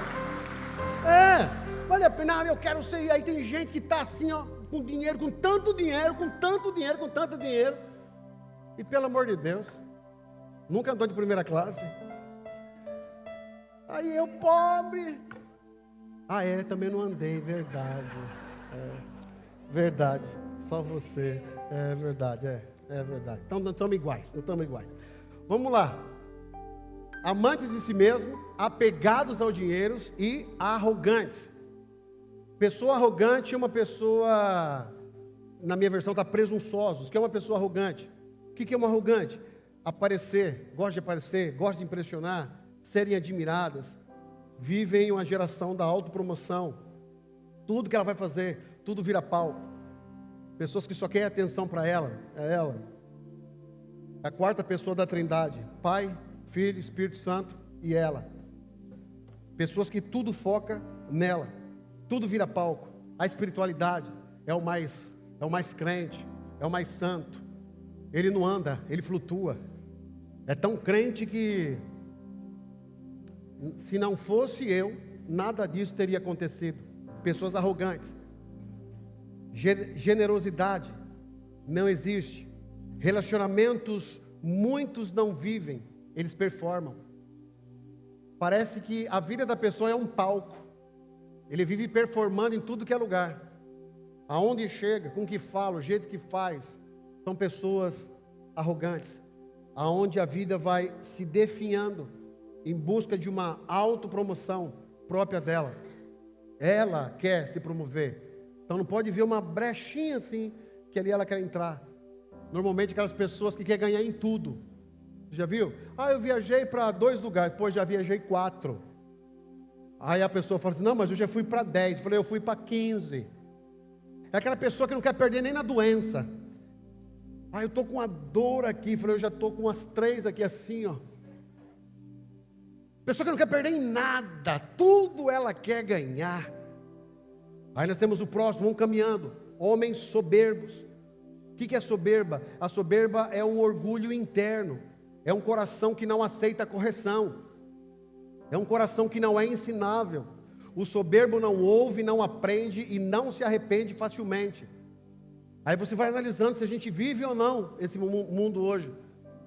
Vale a pena, eu quero ser. Aí tem gente que está assim, ó, com dinheiro, com tanto dinheiro, com tanto dinheiro, com tanto dinheiro. E pelo amor de Deus, nunca andou de primeira classe. Aí eu, pobre. Também não andei, verdade. Verdade, só você. É verdade. Então não estamos iguais, Vamos lá. Amantes de si mesmo, apegados ao dinheiro e arrogantes. Pessoa arrogante é uma pessoa, na minha versão está presunçosos. O que é uma pessoa arrogante? O que é uma arrogante? Gosta de impressionar, serem admiradas, vivem uma geração da autopromoção. Tudo que ela vai fazer, tudo vira palco. Pessoas que só querem atenção para ela, é ela. A quarta pessoa da Trindade, Pai, Filho, Espírito Santo e ela. Pessoas que tudo foca nela, tudo vira palco. A espiritualidade é o mais crente, é o mais santo. Ele não anda, ele flutua. É tão crente que, se não fosse eu, nada disso teria acontecido. Pessoas arrogantes. Generosidade não existe. Relacionamentos, muitos não vivem, eles performam. Parece que a vida da pessoa é um palco. Ele vive performando em tudo que é lugar. Aonde chega, com o que fala, o jeito que faz. São pessoas arrogantes. Aonde a vida vai se definhando em busca de uma autopromoção própria dela. Ela quer se promover. Então não pode ver uma brechinha assim, que ali ela quer entrar. Normalmente aquelas pessoas que querem ganhar em tudo. Já viu? Eu viajei para 2 lugares, depois já viajei 4. Aí a pessoa fala assim, não, mas eu já fui para 10. Eu falei, eu fui para 15. É aquela pessoa que não quer perder nem na doença. Eu estou com uma dor aqui. Eu falei, eu já estou com umas 3 aqui assim, ó. Pessoa que não quer perder em nada. Tudo ela quer ganhar. Aí nós temos o próximo, vamos caminhando. Homens soberbos. O que é soberba? A soberba é um orgulho interno. É um coração que não aceita a correção. É um coração que não é ensinável. O soberbo não ouve, não aprende e não se arrepende facilmente. Aí você vai analisando se a gente vive ou não esse mundo hoje.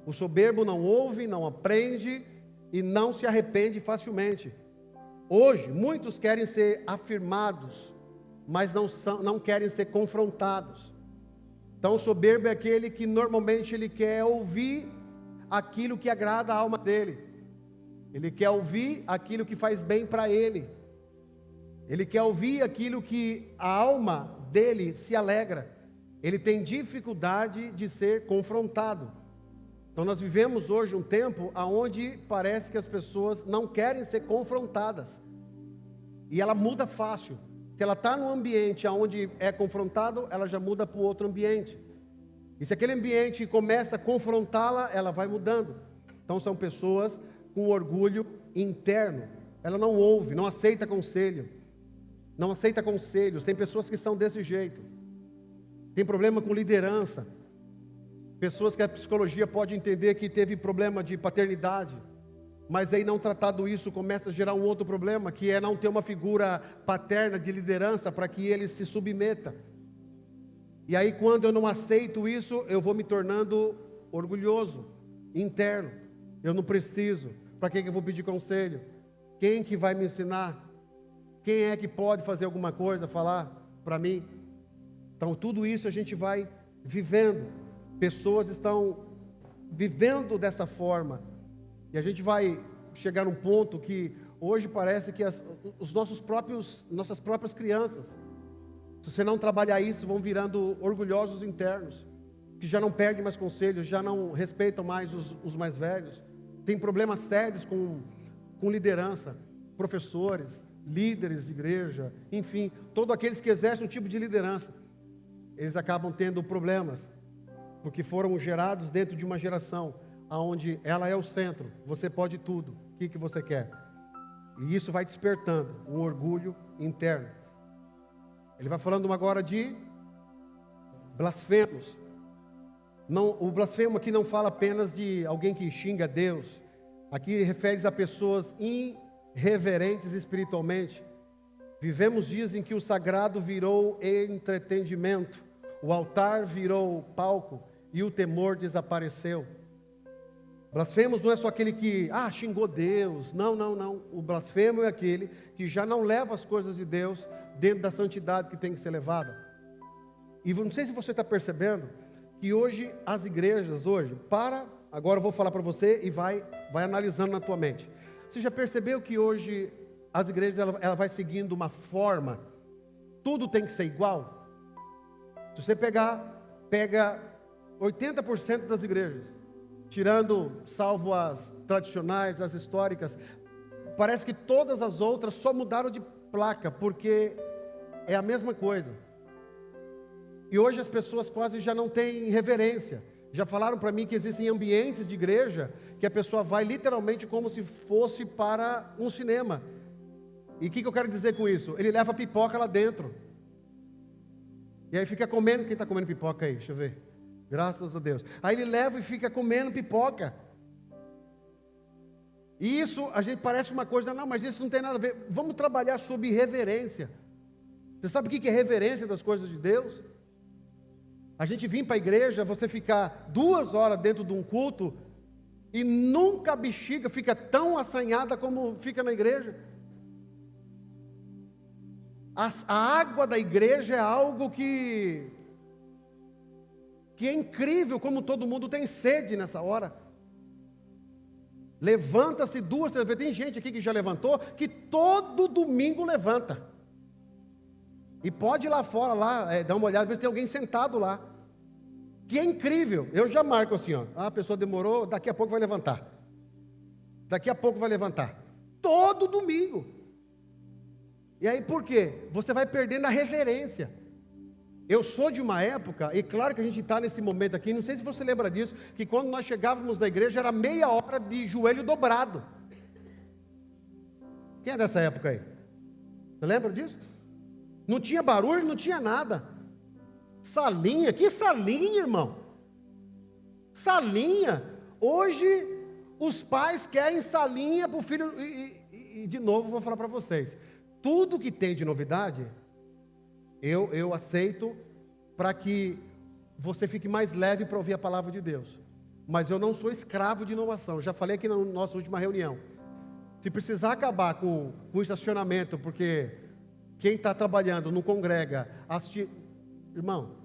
O soberbo não ouve, não aprende e não se arrepende facilmente. Hoje, muitos querem ser afirmados, mas não querem ser confrontados. Então, o soberbo é aquele que normalmente ele quer ouvir aquilo que agrada a alma dele. Ele quer ouvir aquilo que faz bem para ele. Ele quer ouvir aquilo que a alma dele se alegra. Ele tem dificuldade de ser confrontado. Então nós vivemos hoje um tempo onde parece que as pessoas não querem ser confrontadas. E ela muda fácil. Se ela está num ambiente onde é confrontado, ela já muda para um outro ambiente. E se aquele ambiente começa a confrontá-la, ela vai mudando. Então são pessoas com orgulho interno. Ela não ouve, não aceita conselho. Não aceita conselhos. Tem pessoas que são desse jeito. Tem problema com liderança. Pessoas que a psicologia pode entender que teve problema de paternidade. Mas aí não tratado isso começa a gerar um outro problema, que é não ter uma figura paterna de liderança para que ele se submeta. E aí quando eu não aceito isso, eu vou me tornando orgulhoso, interno. Eu não preciso. Para que eu vou pedir conselho? Quem que vai me ensinar? Quem é que pode fazer alguma coisa, falar para mim? Então tudo isso a gente vai vivendo. Pessoas estão vivendo dessa forma. E a gente vai chegar num ponto que hoje parece que nossas próprias crianças, se você não trabalhar isso, vão virando orgulhosos internos, que já não perdem mais conselhos, já não respeitam mais os mais velhos. Tem problemas sérios com liderança, professores, líderes de igreja, enfim, todos aqueles que exercem um tipo de liderança, eles acabam tendo problemas, porque foram gerados dentro de uma geração onde ela é o centro, você pode tudo, o que você quer? E isso vai despertando um orgulho interno. Ele vai falando agora de blasfemos. Não, o blasfemo aqui não fala apenas de alguém que xinga Deus. Aqui refere-se a pessoas irreverentes espiritualmente. Vivemos dias em que o sagrado virou entretenimento, o altar virou palco e o temor desapareceu. Blasfemos não é só aquele que, xingou Deus. Não. O blasfemo é aquele que já não leva as coisas de Deus dentro da santidade que tem que ser levada. E não sei se você está percebendo que hoje as igrejas, agora eu vou falar para você e vai analisando na tua mente. Você já percebeu que hoje as igrejas ela vai seguindo uma forma, tudo tem que ser igual? Se você pega 80% das igrejas, salvo as tradicionais, as históricas, parece que todas as outras só mudaram de placa, porque é a mesma coisa. E hoje as pessoas quase já não têm reverência. Já falaram para mim que existem ambientes de igreja que a pessoa vai literalmente como se fosse para um cinema. E o que eu quero dizer com isso? Ele leva pipoca lá dentro. E aí fica comendo. Quem está comendo pipoca aí? Deixa eu ver. Graças a Deus. Aí ele leva e fica comendo pipoca. E isso a gente parece uma coisa, não, mas isso não tem nada a ver. Vamos trabalhar sobre reverência. Você sabe o que é reverência das coisas de Deus? A gente vir para a igreja, você ficar 2 horas dentro de um culto e nunca a bexiga fica tão assanhada como fica na igreja. A água da igreja é algo que é incrível, como todo mundo tem sede nessa hora. Levanta-se 2, 3 vezes. Tem gente aqui que já levantou, que todo domingo levanta. E pode ir lá fora, dar uma olhada, ver se tem alguém sentado lá. Que é incrível. Eu já marco assim, a pessoa demorou, daqui a pouco vai levantar. Daqui a pouco vai levantar. Todo domingo. E aí por quê? Você vai perdendo a reverência. Eu sou de uma época, e claro que a gente está nesse momento aqui, não sei se você lembra disso, que quando nós chegávamos na igreja era meia hora de joelho dobrado. Quem é dessa época aí? Você lembra disso? Não tinha barulho, não tinha nada. Salinha, que salinha, irmão? Salinha. Hoje os pais querem salinha para o filho, e de novo vou falar para vocês, tudo que tem de novidade, eu aceito para que você fique mais leve para ouvir a palavra de Deus. Mas eu não sou escravo de inovação. Já falei aqui na nossa última reunião. Se precisar acabar com o estacionamento, porque quem está trabalhando não congrega, irmão,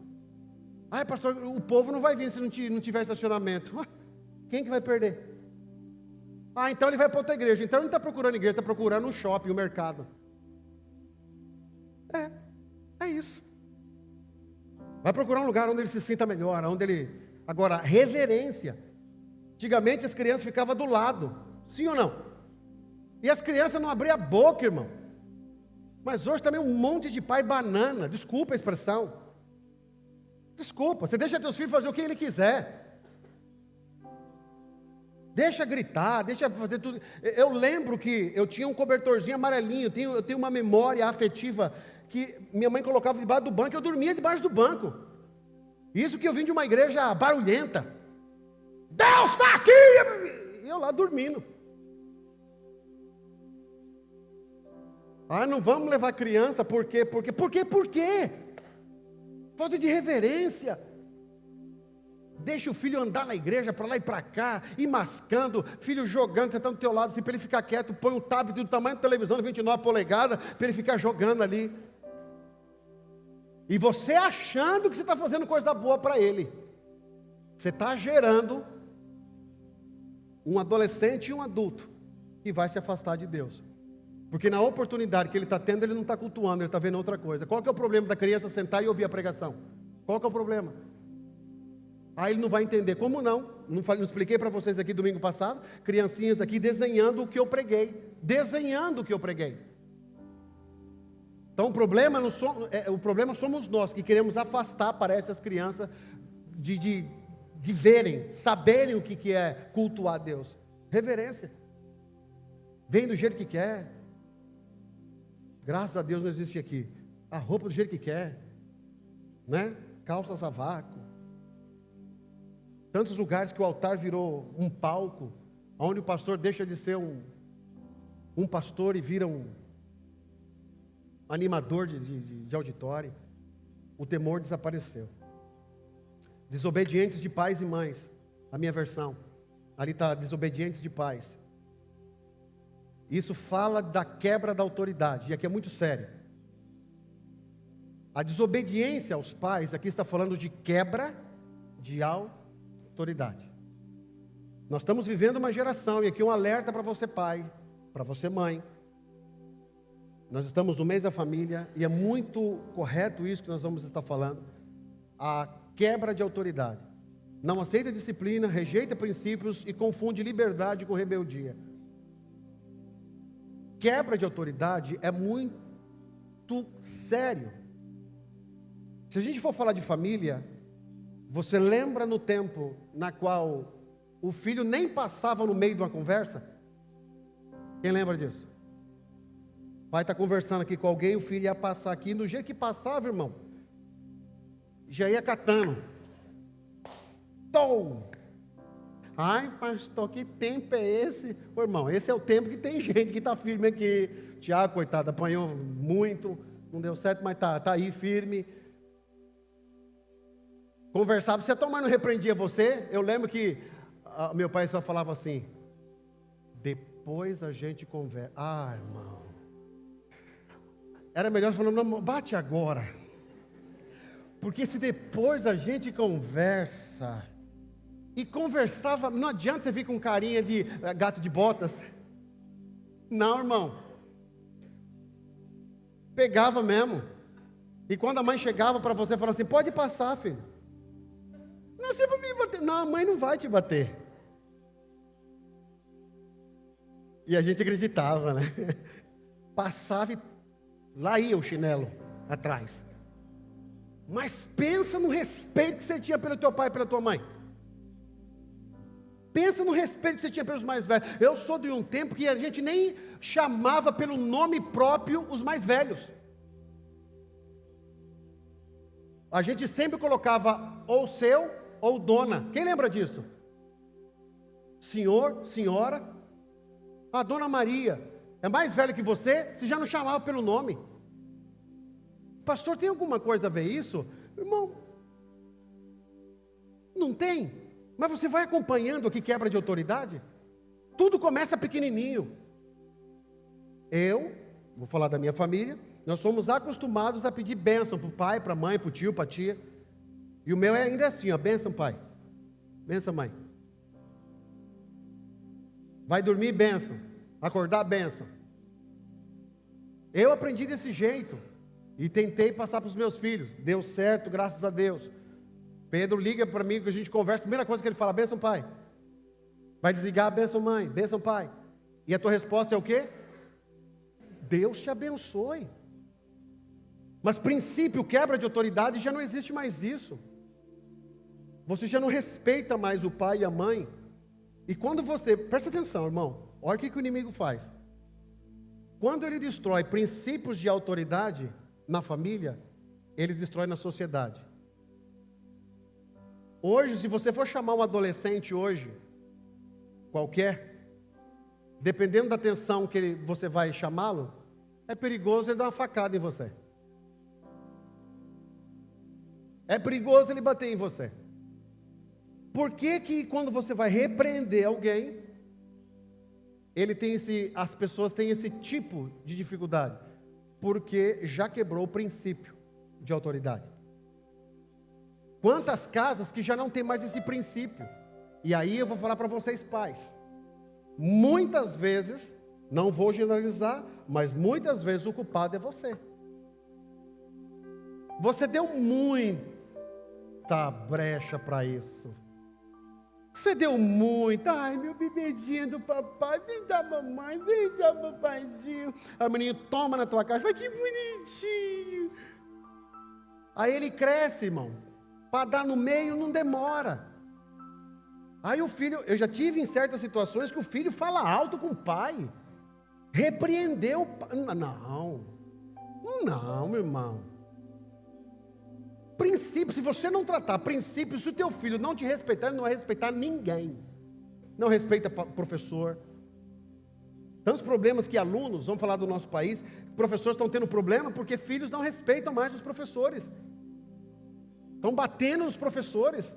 pastor, o povo não vai vir se não tiver estacionamento. Quem que vai perder? Então ele vai para outra igreja. Então ele não está procurando igreja, está procurando um shopping, um mercado. É isso. Vai procurar um lugar onde ele se sinta melhor, Agora, reverência. Antigamente as crianças ficavam do lado, sim ou não? E as crianças não abriam a boca, irmão. Mas hoje também um monte de pai banana, desculpa a expressão. Desculpa, você deixa teus filhos fazer o que ele quiser. Deixa gritar, deixa fazer tudo. Eu lembro que eu tinha um cobertorzinho amarelinho, eu tenho uma memória afetiva que minha mãe colocava debaixo do banco, eu dormia debaixo do banco. Isso que eu vim de uma igreja barulhenta. Deus está aqui! E eu lá dormindo. Não vamos levar criança, por quê? Por quê? Falta de reverência. Deixa o filho andar na igreja, para lá e para cá, e mascando, filho jogando, tentando do teu lado, assim, para ele ficar quieto, põe um tablet do tamanho da televisão de 29 polegadas, para ele ficar jogando ali. E você achando que você está fazendo coisa boa para ele. Você está gerando um adolescente e um adulto que vai se afastar de Deus. Porque na oportunidade que ele está tendo, ele não está cultuando, ele está vendo outra coisa. Qual que é o problema da criança sentar e ouvir a pregação? Qual que é o problema? Ele não vai entender. Como não? Não expliquei para vocês aqui domingo passado? Criancinhas aqui desenhando o que eu preguei. Então o problema somos nós, que queremos afastar, parece, as crianças de verem, saberem o que é cultuar a Deus. Reverência. Vem do jeito que quer. Graças a Deus não existe aqui. A roupa do jeito que quer, né? calças a vácuo. Tantos lugares que o altar virou um palco, onde o pastor deixa de ser um pastor e vira um animador de auditório. O temor desapareceu. Desobedientes de pais e mães, a minha versão. Ali está, desobedientes de pais. Isso fala da quebra da autoridade, e aqui é muito sério. A desobediência aos pais, aqui está falando de quebra de autoridade. Nós estamos vivendo uma geração, e aqui um alerta para você pai, para você mãe. Nós estamos no mês da família, e é muito correto isso que nós vamos estar falando. A quebra de autoridade. Não aceita disciplina, rejeita princípios e confunde liberdade com rebeldia. Quebra de autoridade é muito sério. Se a gente for falar de família, você lembra no tempo na qual o filho nem passava no meio de uma conversa? Quem lembra disso? O pai está conversando aqui com alguém, o filho ia passar aqui, no jeito que passava, irmão, já ia catando. Tom! Ai, pastor, que tempo é esse? Ô, irmão, esse é o tempo que tem gente que está firme aqui. Tiago, coitado, apanhou muito, não deu certo, mas tá aí firme. Conversava, se a tua mãe não repreendia você, eu lembro que meu pai só falava assim, depois a gente conversa. Ah, irmão, era melhor falando, não, bate agora, porque se depois a gente conversa, e conversava, não adianta você vir com carinha de gato de botas, não, irmão, pegava mesmo, e quando a mãe chegava para você, falava assim, pode passar, filho, não, você vai me bater, não, a mãe não vai te bater, e a gente acreditava, né, passava e lá ia o chinelo atrás, mas pensa no respeito que você tinha pelo teu pai e pela tua mãe, pensa no respeito que você tinha pelos mais velhos. Eu sou de um tempo que a gente nem chamava pelo nome próprio os mais velhos, a gente sempre colocava ou seu ou dona. Quem lembra disso? Senhor, senhora, a dona Maria é mais velha que você já não chamava pelo nome. Pastor, tem alguma coisa a ver isso? Irmão, não tem. Mas você vai acompanhando aqui quebra de autoridade? Tudo começa pequenininho. Eu, vou falar da minha família, nós somos acostumados a pedir bênção para o pai, para a mãe, para o tio, para a tia. E o meu é ainda assim, ó, bênção pai, bênção mãe. Vai dormir, bênção. Acordar, bênção. Eu aprendi desse jeito. E tentei passar para os meus filhos. Deu certo, graças a Deus. Pedro liga para mim, que a gente conversa. A primeira coisa que ele fala, bênção pai. Vai desligar, bênção mãe, bênção pai. E a tua resposta é o quê? Deus te abençoe. Mas princípio, quebra de autoridade, já não existe mais isso. Você já não respeita mais o pai e a mãe. E quando você, presta atenção, irmão, olha o que o inimigo faz. Quando ele destrói princípios de autoridade na família, ele destrói na sociedade. Hoje, se você for chamar um adolescente hoje, qualquer, dependendo da atenção que você vai chamá-lo, é perigoso ele dar uma facada em você. É perigoso ele bater em você. Por que que quando você vai repreender alguém, as pessoas têm esse tipo de dificuldade? Porque já quebrou o princípio de autoridade. Quantas casas que já não tem mais esse princípio? E aí eu vou falar para vocês pais. Muitas vezes, não vou generalizar, mas muitas vezes o culpado é você. Você deu muita brecha para isso. Você deu muito. Ai, meu bebedinho do papai, vem da mamãe, vem da papaizinho. A menina toma na tua casa, vai que bonitinho. Aí ele cresce, irmão. Para dar no meio não demora. Aí o filho, eu já tive em certas situações que o filho fala alto com o pai. Repreendeu o pai. Não, meu irmão. Princípio, se você não tratar princípios, se o teu filho não te respeitar, ele não vai respeitar ninguém. Não respeita professor. Tantos problemas que alunos, vamos falar do nosso país, professores estão tendo problema porque filhos não respeitam mais os professores. Estão batendo nos professores.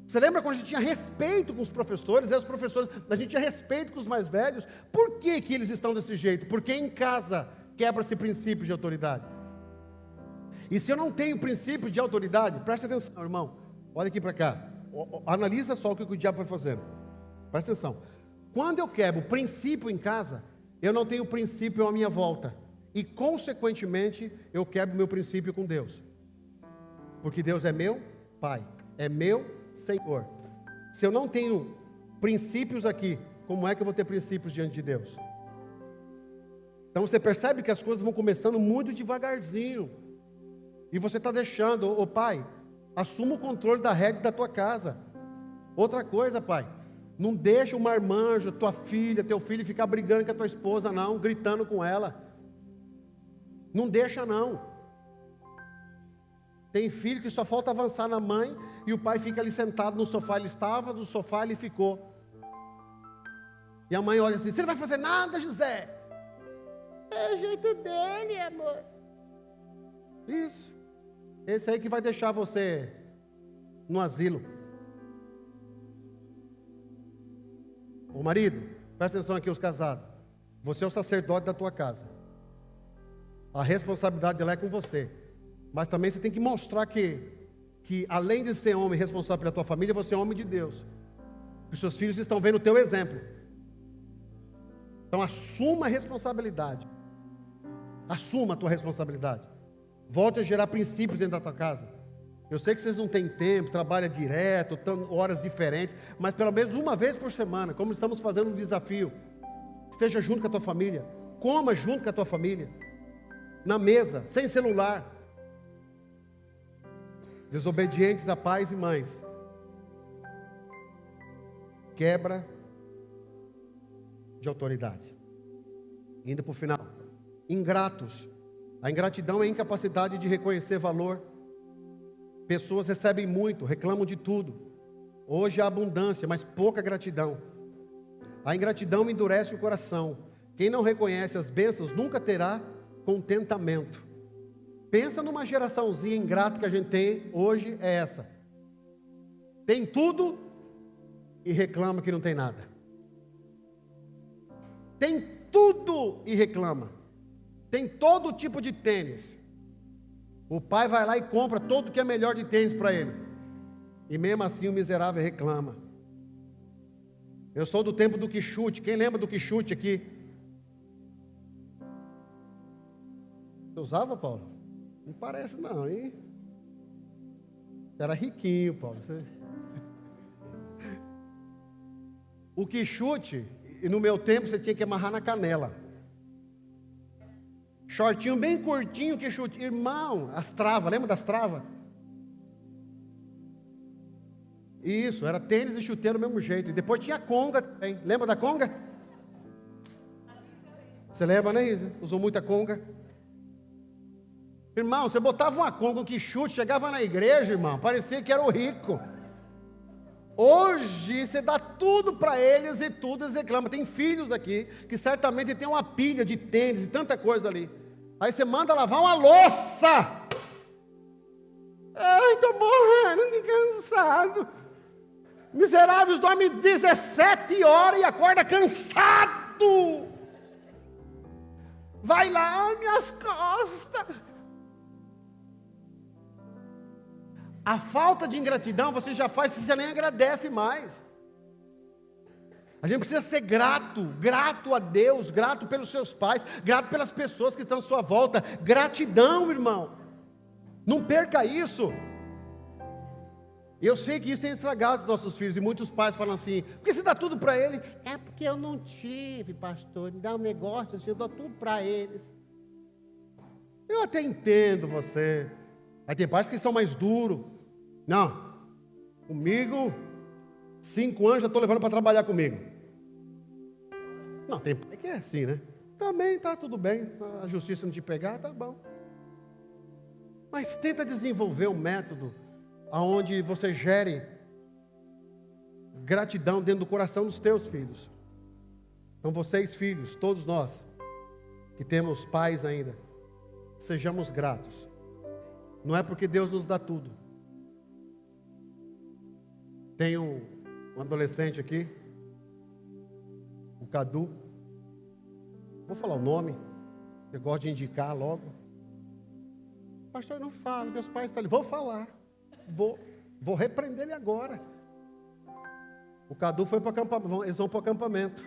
Você lembra quando a gente tinha respeito com os professores? Os professores, a gente tinha respeito com os mais velhos. Por que que eles estão desse jeito? Porque em casa quebra-se princípios de autoridade. E se eu não tenho princípios de autoridade, presta atenção, irmão. Olha aqui para cá. Analisa só o que o diabo vai fazendo. Presta atenção. Quando eu quebro princípio em casa, eu não tenho princípio à minha volta. E, consequentemente, eu quebro meu princípio com Deus. Porque Deus é meu Pai. É meu Senhor. Se eu não tenho princípios aqui, como é que eu vou ter princípios diante de Deus? Então você percebe que as coisas vão começando muito devagarzinho. E você está deixando, ô pai, assuma o controle da rédea da tua casa. Outra coisa, pai, não deixa o marmanjo, tua filha, teu filho ficar brigando com a tua esposa, não, gritando com ela. Não deixa, não. Tem filho que só falta avançar na mãe e o pai fica ali sentado no sofá. Ele estava, no sofá ele ficou. E a mãe olha assim: você não vai fazer nada, José? É o jeito dele, amor. Isso. Esse aí que vai deixar você no asilo. O marido, presta atenção aqui, os casados. Você é o sacerdote da tua casa. A responsabilidade dela é com você. Mas também você tem que mostrar que além de ser homem responsável pela tua família, você é homem de Deus. Os seus filhos estão vendo o teu exemplo. Então assuma a responsabilidade. Assuma a tua responsabilidade. Volte a gerar princípios dentro da tua casa. Eu sei que vocês não têm tempo, trabalham direto, horas diferentes, mas pelo menos uma vez por semana, como estamos fazendo um desafio, esteja junto com a tua família, coma junto com a tua família, na mesa, sem celular. Desobedientes a pais e mães. Quebra de autoridade. Indo para o final. Ingratos. A ingratidão é a incapacidade de reconhecer valor. Pessoas recebem muito, reclamam de tudo. Hoje há abundância, mas pouca gratidão. A ingratidão endurece o coração. Quem não reconhece as bênçãos nunca terá contentamento. Pensa numa geraçãozinha ingrata que a gente tem hoje, é essa. Tem tudo e reclama que não tem nada. Tem tudo e reclama. Tem todo tipo de tênis. O pai vai lá e compra todo que é melhor de tênis para ele. E mesmo assim o miserável reclama. Eu sou do tempo do quichute. Quem lembra do quichute aqui? Você usava, Paulo? Não parece não, hein? Você era riquinho, Paulo. O quichute, no meu tempo, você tinha que amarrar na canela. Shortinho bem curtinho, quichute. Irmão, as travas, lembra das travas? Isso, era tênis e chuteiro do mesmo jeito. E depois tinha a conga também. Lembra da conga? Você lembra, né, Isa? Usou muita conga. Irmão, você botava uma conga, um quichute, chegava na igreja, irmão, parecia que era o rico. Hoje, você dá tudo para eles e tudo eles reclamam. Tem filhos aqui, que certamente tem uma pilha de tênis e tanta coisa ali. Aí você manda lavar uma louça. Ai, estou morrendo de cansado. Miseráveis dormem 17 horas e acorda cansado. Vai lá, minhas costas. A falta de ingratidão você já faz, você já nem agradece mais. A gente precisa ser grato a Deus, grato pelos seus pais, grato pelas pessoas que estão à sua volta. Gratidão, irmão. Não perca isso. Eu sei que isso tem estragado os nossos filhos, e muitos pais falam assim: por que você dá tudo para ele? É porque eu não tive, pastor, me dá um negócio assim, eu dou tudo para eles. Eu até entendo você. Aí tem pais que são mais duros. Não, comigo, 5 anos já estou levando para trabalhar comigo. Não, tem pai que é assim, né? Também tá tudo bem, a justiça não te pegar, tá bom. Mas tenta desenvolver um método onde você gere gratidão dentro do coração dos teus filhos. Então vocês filhos, todos nós, que temos pais ainda, sejamos gratos. Não é porque Deus nos dá tudo. Tem um adolescente aqui, o Cadu, vou falar o nome, eu gosto de indicar logo. Pastor, não fala, meus pais estão ali. Vou falar, vou repreender ele agora. O Cadu foi para o acampamento, eles vão para o acampamento.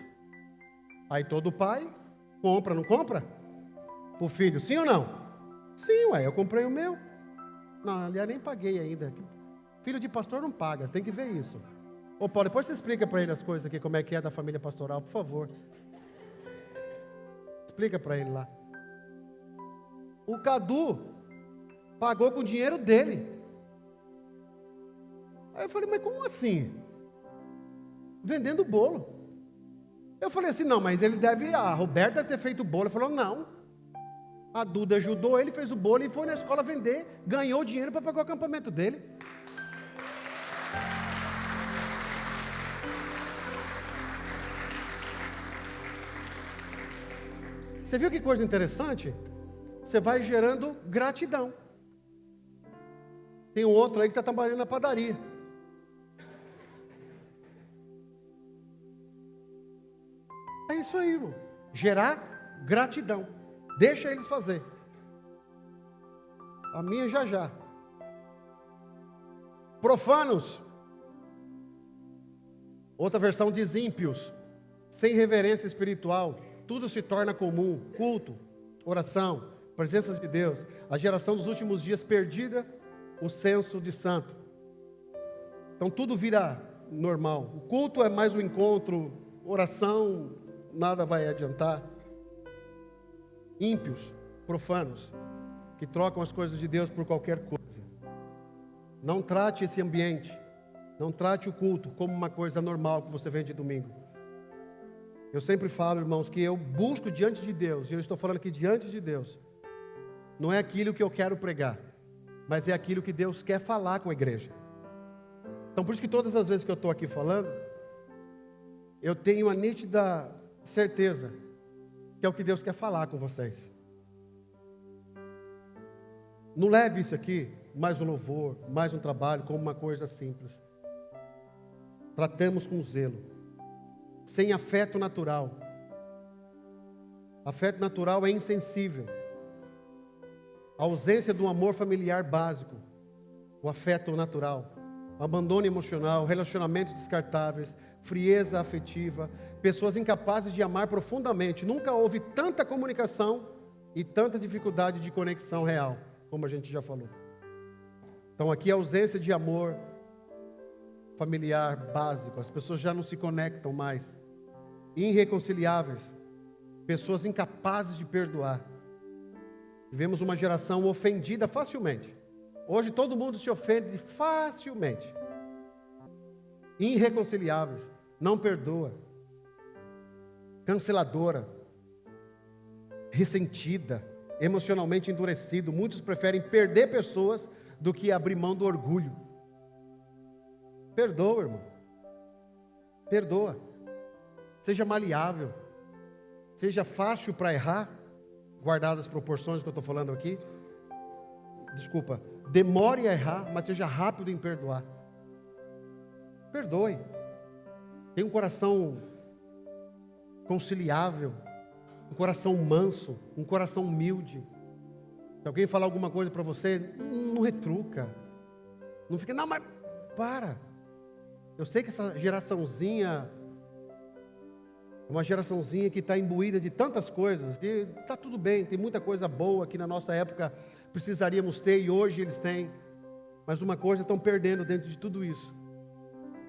Aí todo pai compra, não compra? Para o filho, sim ou não? Sim, ué, eu comprei o meu. Não, aliás, nem paguei ainda. Filho de pastor não paga, tem que ver isso. Ô Paulo, depois você explica para ele as coisas aqui, como é que é da família pastoral, por favor. Explica para ele lá. O Cadu pagou com o dinheiro dele. Aí eu falei, mas como assim? Vendendo bolo. Eu falei assim, não, mas a Roberta deve ter feito o bolo. Ele falou, não. A Duda ajudou ele, fez o bolo e foi na escola vender, ganhou o dinheiro para pagar o acampamento dele. Você viu que coisa interessante? Você vai gerando gratidão. Tem um outro aí que está trabalhando na padaria. É isso aí, irmão. Gerar gratidão. Deixa eles fazer. A minha já. Profanos. Outra versão diz ímpios. Sem reverência espiritual. Tudo se torna comum. Culto, oração, presença de Deus. A geração dos últimos dias perdida o senso de santo. Então tudo vira normal. O culto é mais um encontro. Oração, nada vai adiantar. Ímpios, profanos, que trocam as coisas de Deus por qualquer coisa. Não trate esse ambiente, não trate o culto como uma coisa normal que você vem de domingo. Eu sempre falo, irmãos, que eu busco diante de Deus, e eu estou falando aqui diante de Deus, não é aquilo que eu quero pregar, mas é aquilo que Deus quer falar com a igreja. Então por isso que todas as vezes que eu estou aqui falando, eu tenho a nítida certeza que é o que Deus quer falar com vocês. Não leve isso aqui, mais um louvor, mais um trabalho, como uma coisa simples. Tratamos com zelo. Sem afeto natural. Afeto natural é insensível. A ausência do amor familiar básico. O afeto natural. Abandono emocional, relacionamentos descartáveis, frieza afetiva, pessoas incapazes de amar profundamente. Nunca houve tanta comunicação e tanta dificuldade de conexão real, como a gente já falou. Então aqui a ausência de amor familiar básico, as pessoas já não se conectam mais, irreconciliáveis, pessoas incapazes de perdoar. Vivemos uma geração ofendida facilmente. Hoje todo mundo se ofende facilmente. Irreconciliáveis, não perdoa, canceladora, ressentida, emocionalmente endurecido. Muitos preferem perder pessoas do que abrir mão do orgulho. Perdoa, irmão. Perdoa. Seja maleável. Seja fácil para errar, guardadas as proporções que eu estou falando aqui. Desculpa. Demore a errar, mas seja rápido em perdoar. Perdoe. Tenha um coração conciliável, um coração manso, um coração humilde. Se alguém falar alguma coisa para você, não retruca. Não fica, não, mas para. Eu sei que essa geraçãozinha é uma geraçãozinha que está imbuída de tantas coisas, e está tudo bem, tem muita coisa boa que na nossa época precisaríamos ter e hoje eles têm. Mas uma coisa estão perdendo dentro de tudo isso: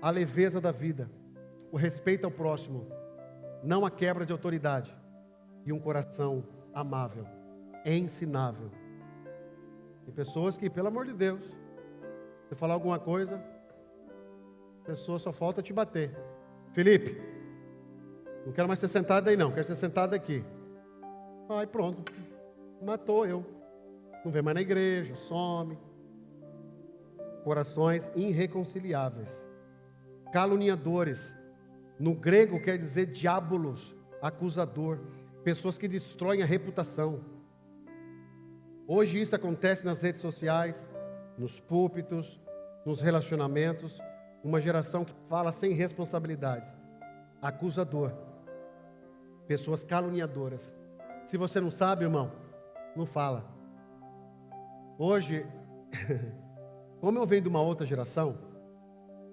a leveza da vida, o respeito ao próximo, não a quebra de autoridade, e um coração amável, ensinável. Tem pessoas que, pelo amor de Deus, você falar alguma coisa, a pessoa só falta te bater. Felipe, não quero mais ser sentado aí não, quero ser sentado aqui. Ai, pronto, matou eu. Não vem mais na igreja, some. Corações irreconciliáveis. Caluniadores. No grego quer dizer diabolos, acusador. Pessoas que destroem a reputação. Hoje isso acontece nas redes sociais, nos púlpitos, nos relacionamentos. Uma geração que fala sem responsabilidade. Acusador. Pessoas caluniadoras. Se você não sabe, irmão, não fala. Hoje, como eu venho de uma outra geração,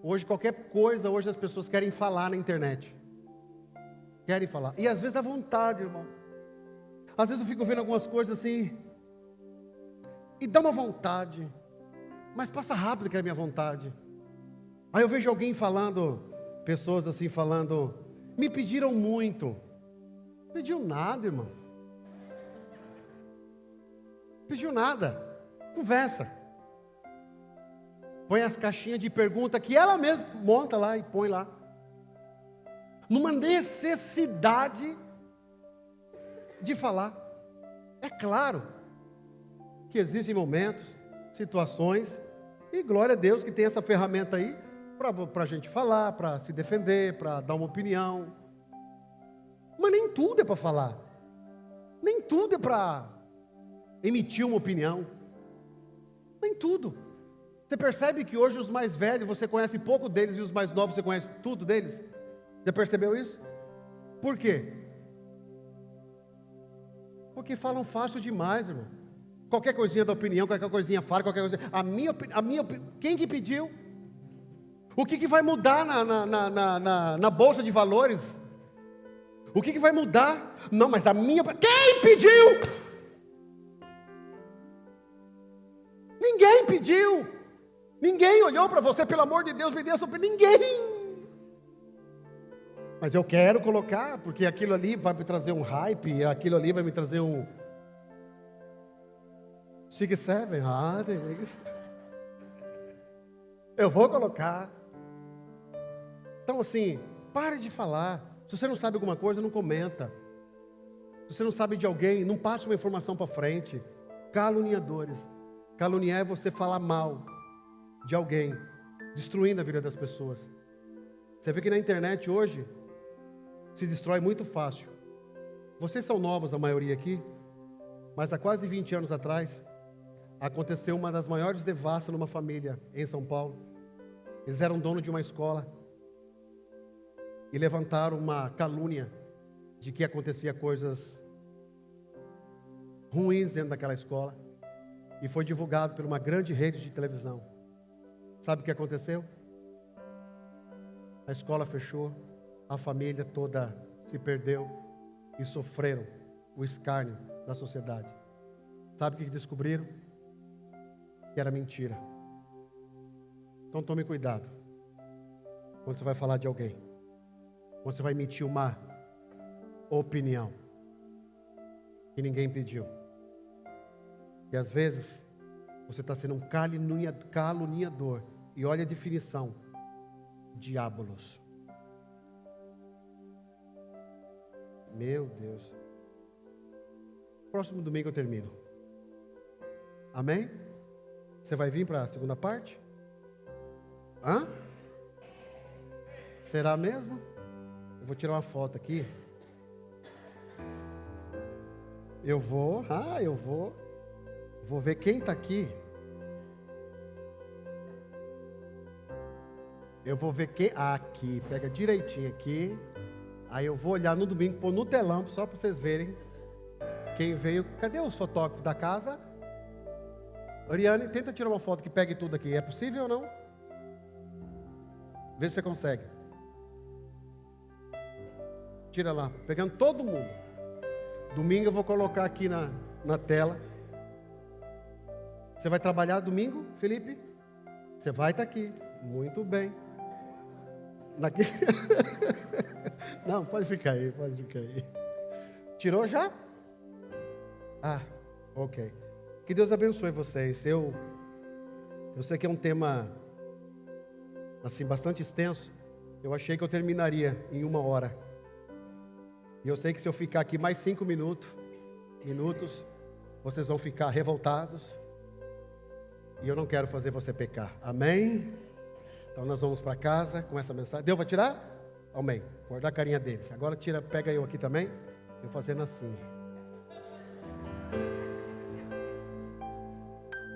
hoje qualquer coisa, hoje as pessoas querem falar na internet. Querem falar. E às vezes dá vontade, irmão. Às vezes eu fico vendo algumas coisas assim, e dá uma vontade, mas passa rápido que é a minha vontade. Aí eu vejo alguém falando, pessoas assim falando, me pediram muito. Não pediu nada, irmão. Não pediu nada. Conversa. Põe as caixinhas de pergunta que ela mesma monta lá e põe lá. Numa necessidade de falar. É claro que existem momentos, situações, e glória a Deus que tem essa ferramenta aí para a gente falar, para se defender, para dar uma opinião. Mas nem tudo é para falar. Nem tudo é para emitir uma opinião. Nem tudo. Você percebe que hoje os mais velhos, você conhece pouco deles, e os mais novos você conhece tudo deles? Já percebeu isso? Por quê? Porque falam fácil demais, irmão. Qualquer coisinha da opinião, qualquer coisinha fala, qualquer coisa. A minha opinião, quem que pediu? O que vai mudar na bolsa de valores? O que vai mudar? Não, mas a minha... Quem pediu? Ninguém pediu. Ninguém olhou para você, pelo amor de Deus, me dê essa opinião. Ninguém. Mas eu quero colocar, porque aquilo ali vai me trazer um hype, aquilo ali vai me trazer um... Sig 7, eu vou colocar. Então assim, pare de falar. Se você não sabe alguma coisa, não comenta. Se você não sabe de alguém, não passe uma informação para frente. Caluniadores. Caluniar é você falar mal de alguém, destruindo a vida das pessoas. Você vê que na internet hoje se destrói muito fácil. Vocês são novos, a maioria aqui, mas há quase 20 anos atrás aconteceu uma das maiores devastas numa família em São Paulo. Eles eram donos de uma escola e levantaram uma calúnia de que acontecia coisas ruins dentro daquela escola, e foi divulgado por uma grande rede de televisão. Sabe o que aconteceu? A escola fechou, a família toda se perdeu e sofreram o escárnio da sociedade. Sabe o que descobriram? Que era mentira. Então tome cuidado quando você vai falar de alguém, quando você vai emitir uma opinião que ninguém pediu. E às vezes você está sendo um caluniador. E olha a definição: diabolos. Meu Deus. Próximo domingo eu termino. Amém? Você vai vir para a segunda parte? Hã? Será mesmo? Eu vou tirar uma foto aqui. Eu vou ver quem está aqui. Eu vou ver quem... Aqui, pega direitinho aqui. Aí eu vou olhar no domingo, pôr no telão, só para vocês verem quem veio. Cadê os fotógrafos da casa? Oriane, tenta tirar uma foto que pegue tudo aqui. É possível ou não? Vê se você consegue. Tira lá, pegando todo mundo. Domingo eu vou colocar aqui na tela. Você vai trabalhar domingo, Felipe? Você vai estar aqui. Muito bem. Não, pode ficar aí, pode ficar aí. Tirou já? Ah, ok. Que Deus abençoe vocês. Eu sei que é um tema assim bastante extenso. Eu achei que eu terminaria em 1 hora. E eu sei que se eu ficar aqui mais 5 minutos, vocês vão ficar revoltados. E eu não quero fazer você pecar. Amém? Então nós vamos para casa com essa mensagem. Deu para tirar? Amém. Guardar a carinha deles. Agora tira, pega eu aqui também. Eu fazendo assim.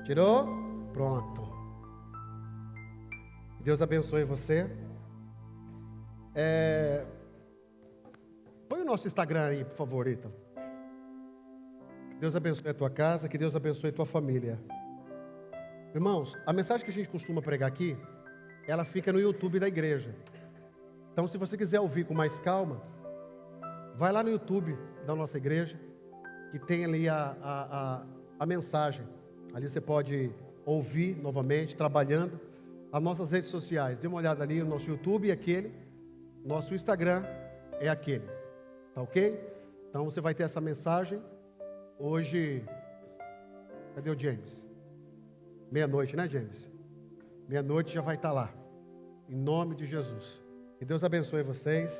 Tirou? Pronto. Deus abençoe você. Põe o nosso Instagram aí, por favor, Ita. Que Deus abençoe a tua casa, que Deus abençoe a tua família. Irmãos, a mensagem que a gente costuma pregar aqui, ela fica no YouTube da igreja. Então, se você quiser ouvir com mais calma, vai lá no YouTube da nossa igreja, que tem ali a mensagem. Ali você pode ouvir novamente, trabalhando. As nossas redes sociais, dê uma olhada ali, o nosso YouTube é aquele, nosso Instagram é aquele, tá ok? Então você vai ter essa mensagem, hoje, cadê o James? Meia-noite, né, James? Meia-noite já vai estar lá, em nome de Jesus. Que Deus abençoe vocês,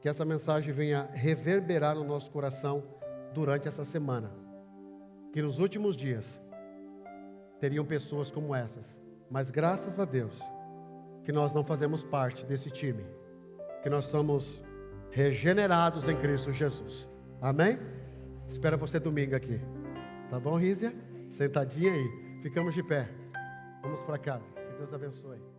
que essa mensagem venha reverberar no nosso coração durante essa semana. Que nos últimos dias, teriam pessoas como essas. Mas graças a Deus, que nós não fazemos parte desse time. Que nós somos regenerados em Cristo Jesus. Amém? Espero você domingo aqui. Tá bom, Rízia? Sentadinha aí. Ficamos de pé. Vamos para casa. Que Deus abençoe.